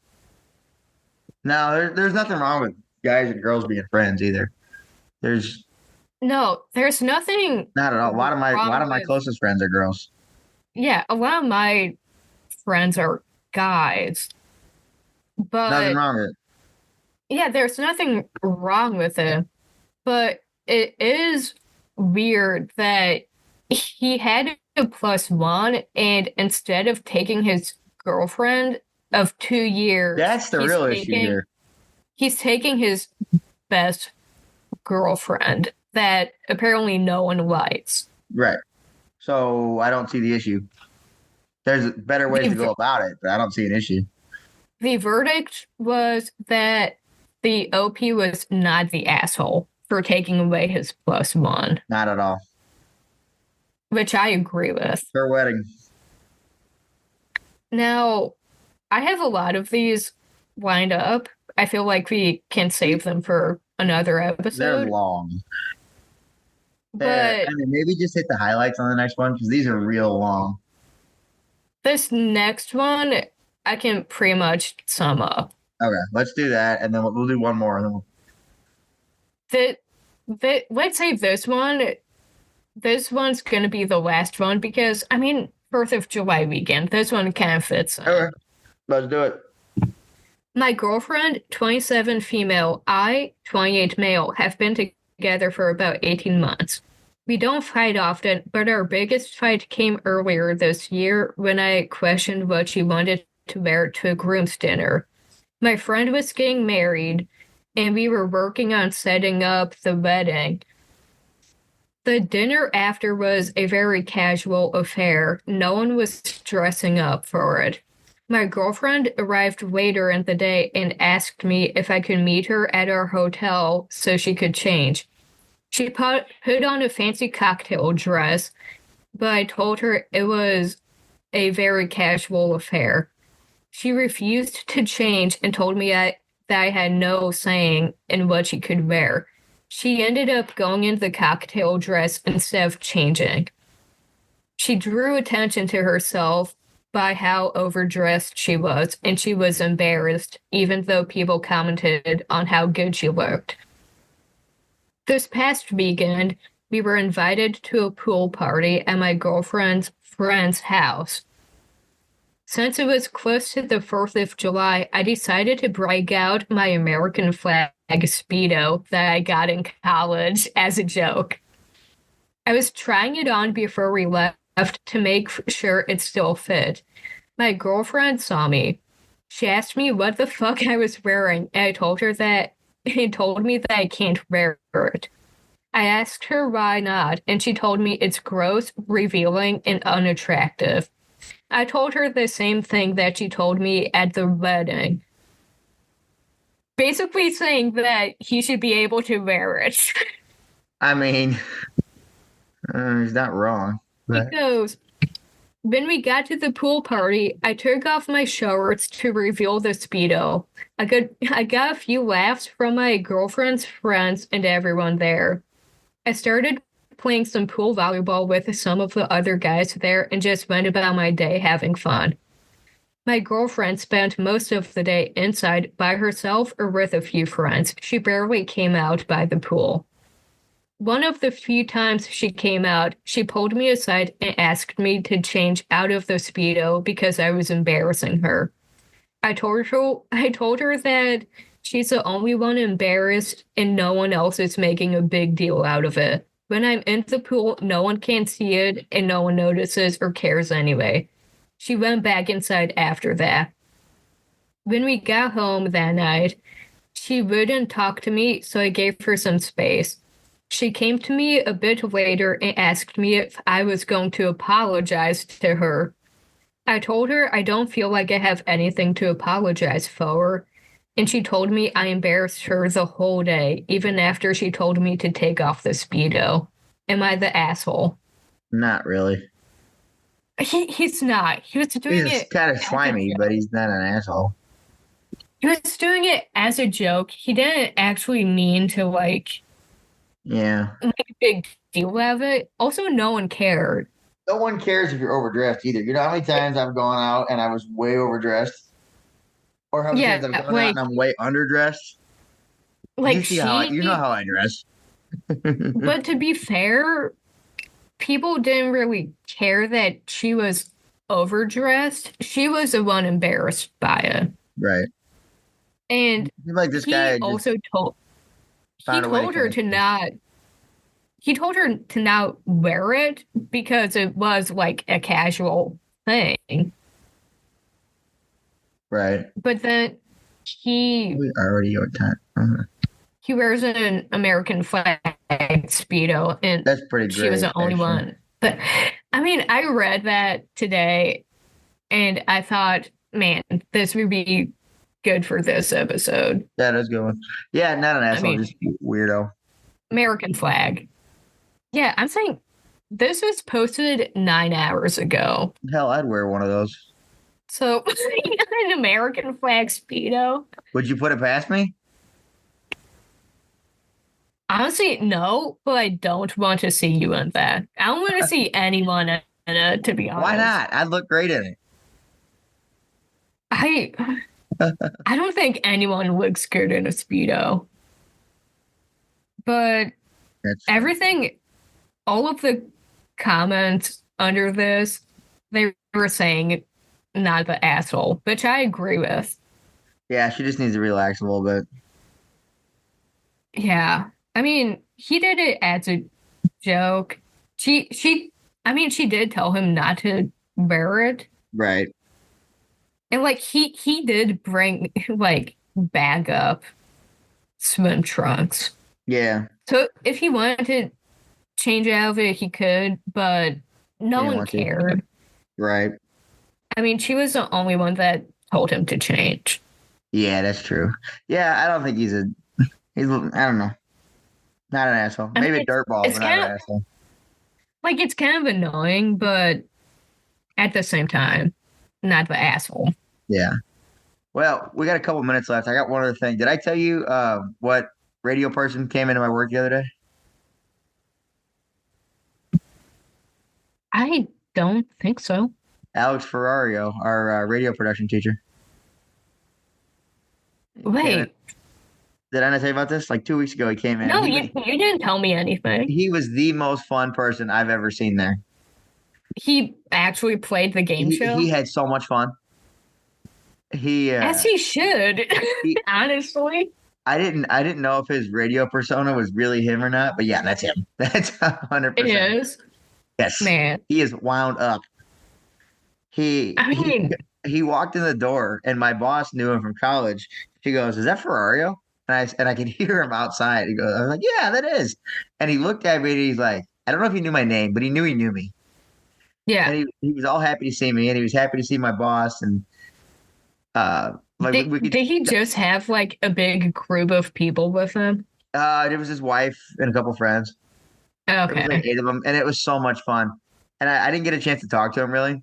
No, there's nothing wrong with guys and girls being friends either. There's No, there's nothing not at all. A lot wrong of my with, closest friends are girls. yeah, a lot of my friends are guys, Nothing but wrong with it. yeah, there's nothing wrong with it. But it is weird that he had a +1, and instead of taking his girlfriend of 2 years, That's the real issue here. he's taking his best girlfriend that apparently no one likes. Right. So I don't see the issue. There's better ways to The go about it, but I don't see an issue. the verdict was that the OP was not the asshole for taking away his +1, Not at all. which I agree with. Her wedding. Now, I have a lot of these lined up. I feel like we can save them for another They're episode. long. I But mean, maybe just hit the highlights on the next one because these are real long. this next one, I can pretty much sum up. Okay, let's do that, and then we'll do one more, and then Let's say this one. This one's going to be the last one because, I mean, 4th of July weekend. This one kind of fits in. okay, let's do it. My girlfriend, 27 female, I, 28 male, have been together for about 18 months. We don't fight often, but our biggest fight came earlier this year when I questioned what she wanted to wear to a groom's dinner. My friend was getting married, and we were working on setting up the wedding. The dinner after was a very casual affair. No one was dressing up for it. My girlfriend arrived later in the day and asked me if I could meet her at our hotel so she could change. She put on a fancy cocktail dress, but I told her it was a very casual affair. She refused to change and told me that I had no saying in what she could wear. She ended up going into the cocktail dress instead of changing. She drew attention to herself by how overdressed she was, and she was embarrassed, even though people commented on how good she looked. This past weekend, we were invited to a pool party at my girlfriend's friend's house. Since it was close to the 4th of July, I decided to break out my American flag Speedo that I got in college as a joke. I was trying it on before we left to make sure it still fit. My girlfriend saw me. She asked me what the fuck I was wearing, and I told her that it told me that I can't wear it. I asked her why not, and she told me it's gross, revealing, and unattractive. I told her the same thing that she told me at the wedding. Basically saying that he should be able to wear it. I mean, he's not wrong, He but goes, when we got to the pool party, I took off my shorts to reveal the Speedo. I got a few laughs from my girlfriend's friends and everyone there. I started playing some pool volleyball with some of the other guys there and just went about my day having fun. My girlfriend spent most of the day inside by herself or with a few friends. She barely came out by the pool. One of the few times she came out, she pulled me aside and asked me to change out of the Speedo because I was embarrassing her. I told her that she's the only one embarrassed and no one else is making a big deal out of it. When I'm in the pool, no one can see it and no one notices or cares anyway. She went back inside after that. When we got home that night, she wouldn't talk to me, so I gave her some space. She came to me a bit later and asked me if I was going to apologize to her. I told her I don't feel like I have anything to apologize for, and she told me I embarrassed her the whole day, even after she told me to take off the Speedo. Am I the asshole? not really. He's not. He was doing He's it kind of as a slimy, joke. but he's not an asshole. He was doing it as a joke. He didn't actually mean to Yeah. make a big deal of it. Also, no one cared. No one cares if you're overdressed either. You know how many times I've gone out and I was way overdressed? Or how many Yeah, times I've gone out and I'm way underdressed? You see you know she. how I dress. But to be fair, people didn't really care that she was overdressed. She was the one embarrassed by it. Right. And I feel like this he guy just also he found a way to told her connect to this. not he told her to not wear it because it was like a casual thing. Right. But then he We already over time. he wears an American flag Speedo, and That's pretty she was great, the only actually. one. But I mean, I read that today, and I thought, man, this would be good for this episode. Yeah, that's a good one. Yeah, not an I asshole, mean, just weirdo. American flag. Yeah, I'm saying this was posted 9 hours ago. Hell, I'd wear one of those. So an American flag Speedo. Would you put it past me? Honestly, no, but I don't want to see you in that. I don't want to see anyone in it, to be Why honest. not? I'd look great in I it. I don't think anyone looks good in a Speedo. But That's true. everything, all of the comments under this, they were saying not the asshole, which I agree with. Yeah, she just needs to relax a little bit. Yeah. I mean, he did it as a joke. I mean, she did tell him not to wear it. Right. And like he did bring like bag up swim trunks. Yeah. So if he wanted to change out of it, he could, but He no didn't one want to. cared. Right. I mean, she was the only one that told him to change. Yeah, that's true. Yeah, I don't think I don't know. Not an asshole. I mean, Maybe a dirtball, it's but not kind an of asshole. like it's kind of annoying, but at the same time, not the asshole. Yeah. Well, we got a couple minutes left. I got one other thing. Did I tell you what radio person came into my work the other day? I don't think so. Alex Ferrario, our radio production teacher. Came in. Wait, Did I not tell you about this? Like 2 weeks ago, he came in. no, you didn't tell me anything. He was the most fun person I've ever seen there. He actually played the game He show, had so much fun. He as he should, he honestly. I didn't know if his radio persona was really him or not, but yeah, that's him. That's It 100%. is, Yes. man. He is wound up. He I he mean, he walked in the door and my boss knew him from college. She goes, "Is that Ferrario?" And I could hear him outside. He goes, I was like, "Yeah, that is." And he looked at me and he's like, I don't know if he knew my name, but he knew me. yeah. And he was all happy to see me and he was happy to see my boss and like we could Did he just have like a big group of people with him? there was his wife and a couple friends. There was like Okay. 8 of them and it was so much fun. And I didn't get a chance to talk to him really,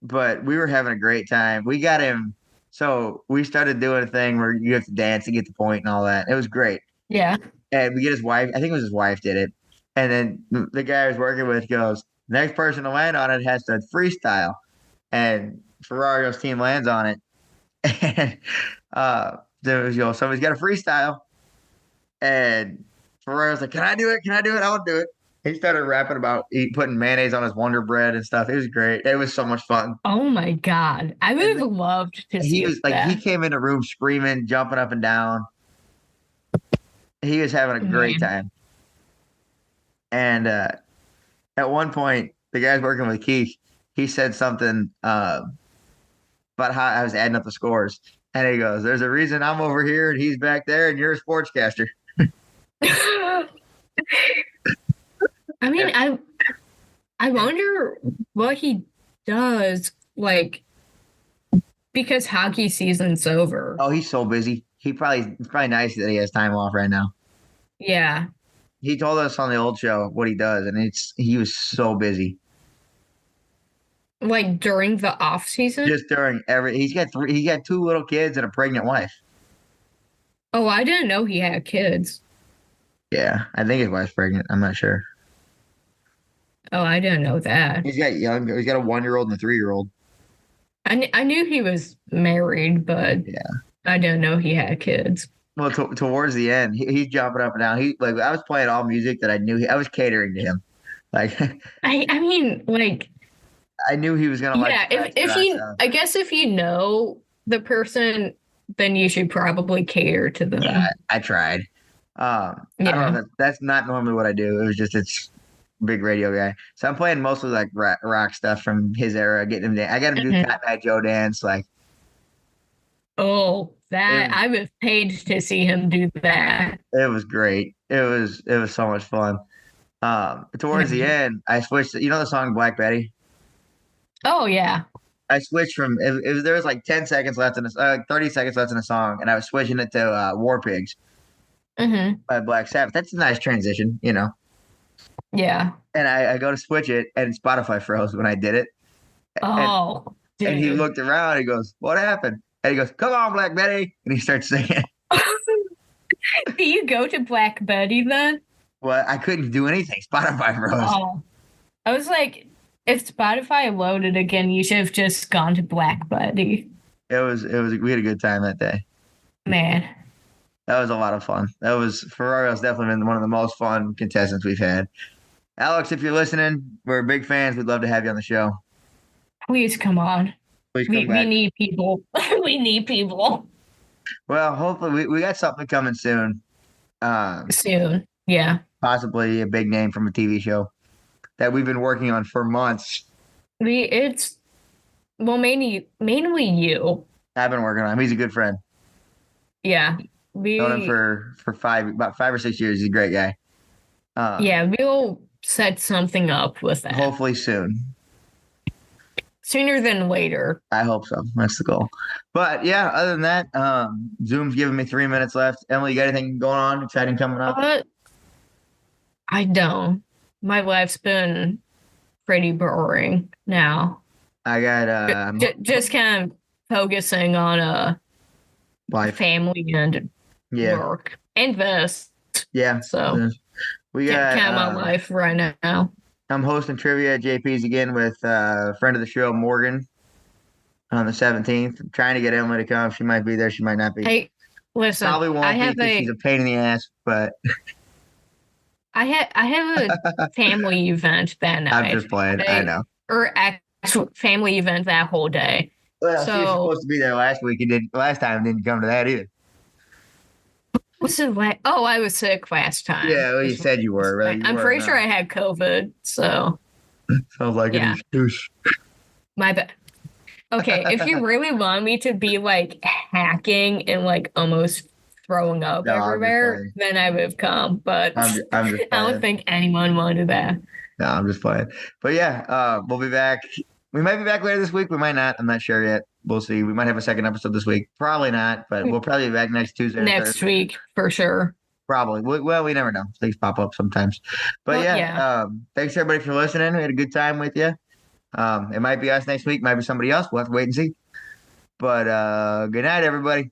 but we were having a great time. We got him. So we started doing a thing where you have to dance to get the point and all that. It was great. Yeah. And we get his wife. I think it was his wife did it. And then the guy I was working with goes, next person to land on it has to freestyle. And Ferrario's team lands on it. And there was, somebody's got a freestyle. And Ferrario's like, can I do it? Can I do it? I'll do it. He started rapping about putting mayonnaise on his Wonder Bread and stuff. It was great. It was so much fun. Oh my God. I would And have loved to he see was like, he that. came in the room screaming, jumping up and down. He was having a great Man. time. And at one point, the guy's working with Keith. He said something about how I was adding up the scores. And he goes, there's a reason I'm over here and he's back there and you're a sportscaster. I mean, And, I wonder what he does, like, because hockey season's over. oh, he's so busy. It's probably nice that he has time off right now. Yeah. He told us on the old show what he does, and he was so busy. Like during the off season? Just during he got two little kids and a pregnant wife. Oh, I didn't know he had kids. Yeah, I think his wife's pregnant. I'm not sure. Oh, I didn't know that. He's got a 1-year-old and a 3-year-old. I knew he was married, but Yeah. I didn't know he had kids. Well, towards the end, he's jumping up and down. I was playing all music that I knew. I was catering to him. Like I mean, like, I knew he was gonna like yeah, the if rock you, stuff. I guess if you know the person, then you should probably cater to Yeah, them. I tried. I don't know. Yeah. That's not normally what I do. It was just it's big radio guy. So I'm playing mostly like rock stuff from his era, getting him. I got him to do Mhm. Cotton Eye Joe dance. Like Oh, That It I was paid to see him do that. it was great. It was so much fun. Towards the Man. end, I switched. You know the song Black Betty? Oh yeah. I switched from there was like 10 seconds left in this, like 30 seconds left in the song, and I was switching it to War Pigs Hmm. by Black Sabbath. That's a nice transition, you know. Yeah. And I go to switch it, and Spotify froze when I did it. And Oh, and he dude. looked around. He goes, "What happened?" And he goes, "Come on, Black Betty," and he starts singing. Do you go to Black Betty then? Well, I couldn't do anything. Spotify froze. Oh, I was like, if Spotify loaded again, you should have just gone to Black Betty. It was. We had a good time that day. Man, That was a lot of fun. That was Ferrario's definitely been one of the most fun contestants we've had. Alex, if you're listening, we're big fans. We'd love to have you on the show. please come on. Please come We back. need people. We need people Well, hopefully we got something coming soon. soon. Yeah. Possibly a big name from a TV show that we've been working on for months. It's well, mainly you. I've been working on him. He's a good friend. Yeah. Known him We for about 5 or 6 years. He's a great guy. yeah, we'll set something up with that Hopefully soon. sooner than later. I hope so. That's the goal. But yeah, other than that, Zoom's giving me 3 minutes left. Emily, you got anything going on? Exciting coming up? But I don't. My life's been pretty boring now. I got Just kind of focusing on life. family and Yeah. work and this. Yeah. So We kind got of my life right now. I'm hosting trivia at JP's again with a friend of the show, Morgan, on the 17th. I'm trying to get Emily to come. She might be there. She might not be. Hey, listen, Probably won't be because she's a pain in the ass, but I have a family event that I'm night. just playing. I know. Or actual family event that whole day. Well, she was So supposed to be there last week. Last time didn't come to that either. what's the way? Oh, I was sick last time. Yeah, well, you said you were. Really, you I'm were, pretty no. sure I had COVID. So Sounds like an yeah, excuse. my bad. Okay, if you really want me to be like hacking and like almost throwing up No, I'm just everywhere, playing. then I would have come. But I'm just I don't playing. think anyone wanted that. No, I'm just playing. But yeah, we'll be back. We might be back later this week. We might not. I'm not sure yet. We'll see. We might have a second episode this week. Probably not, but we'll probably be back next Tuesday or Next Thursday. week for sure. Probably. Well, we never know. Things pop up sometimes. But Well, yeah, yeah. thanks everybody for listening. We had a good time with you. It might be us next week, might be somebody else. We'll have to wait and see. But good night, everybody.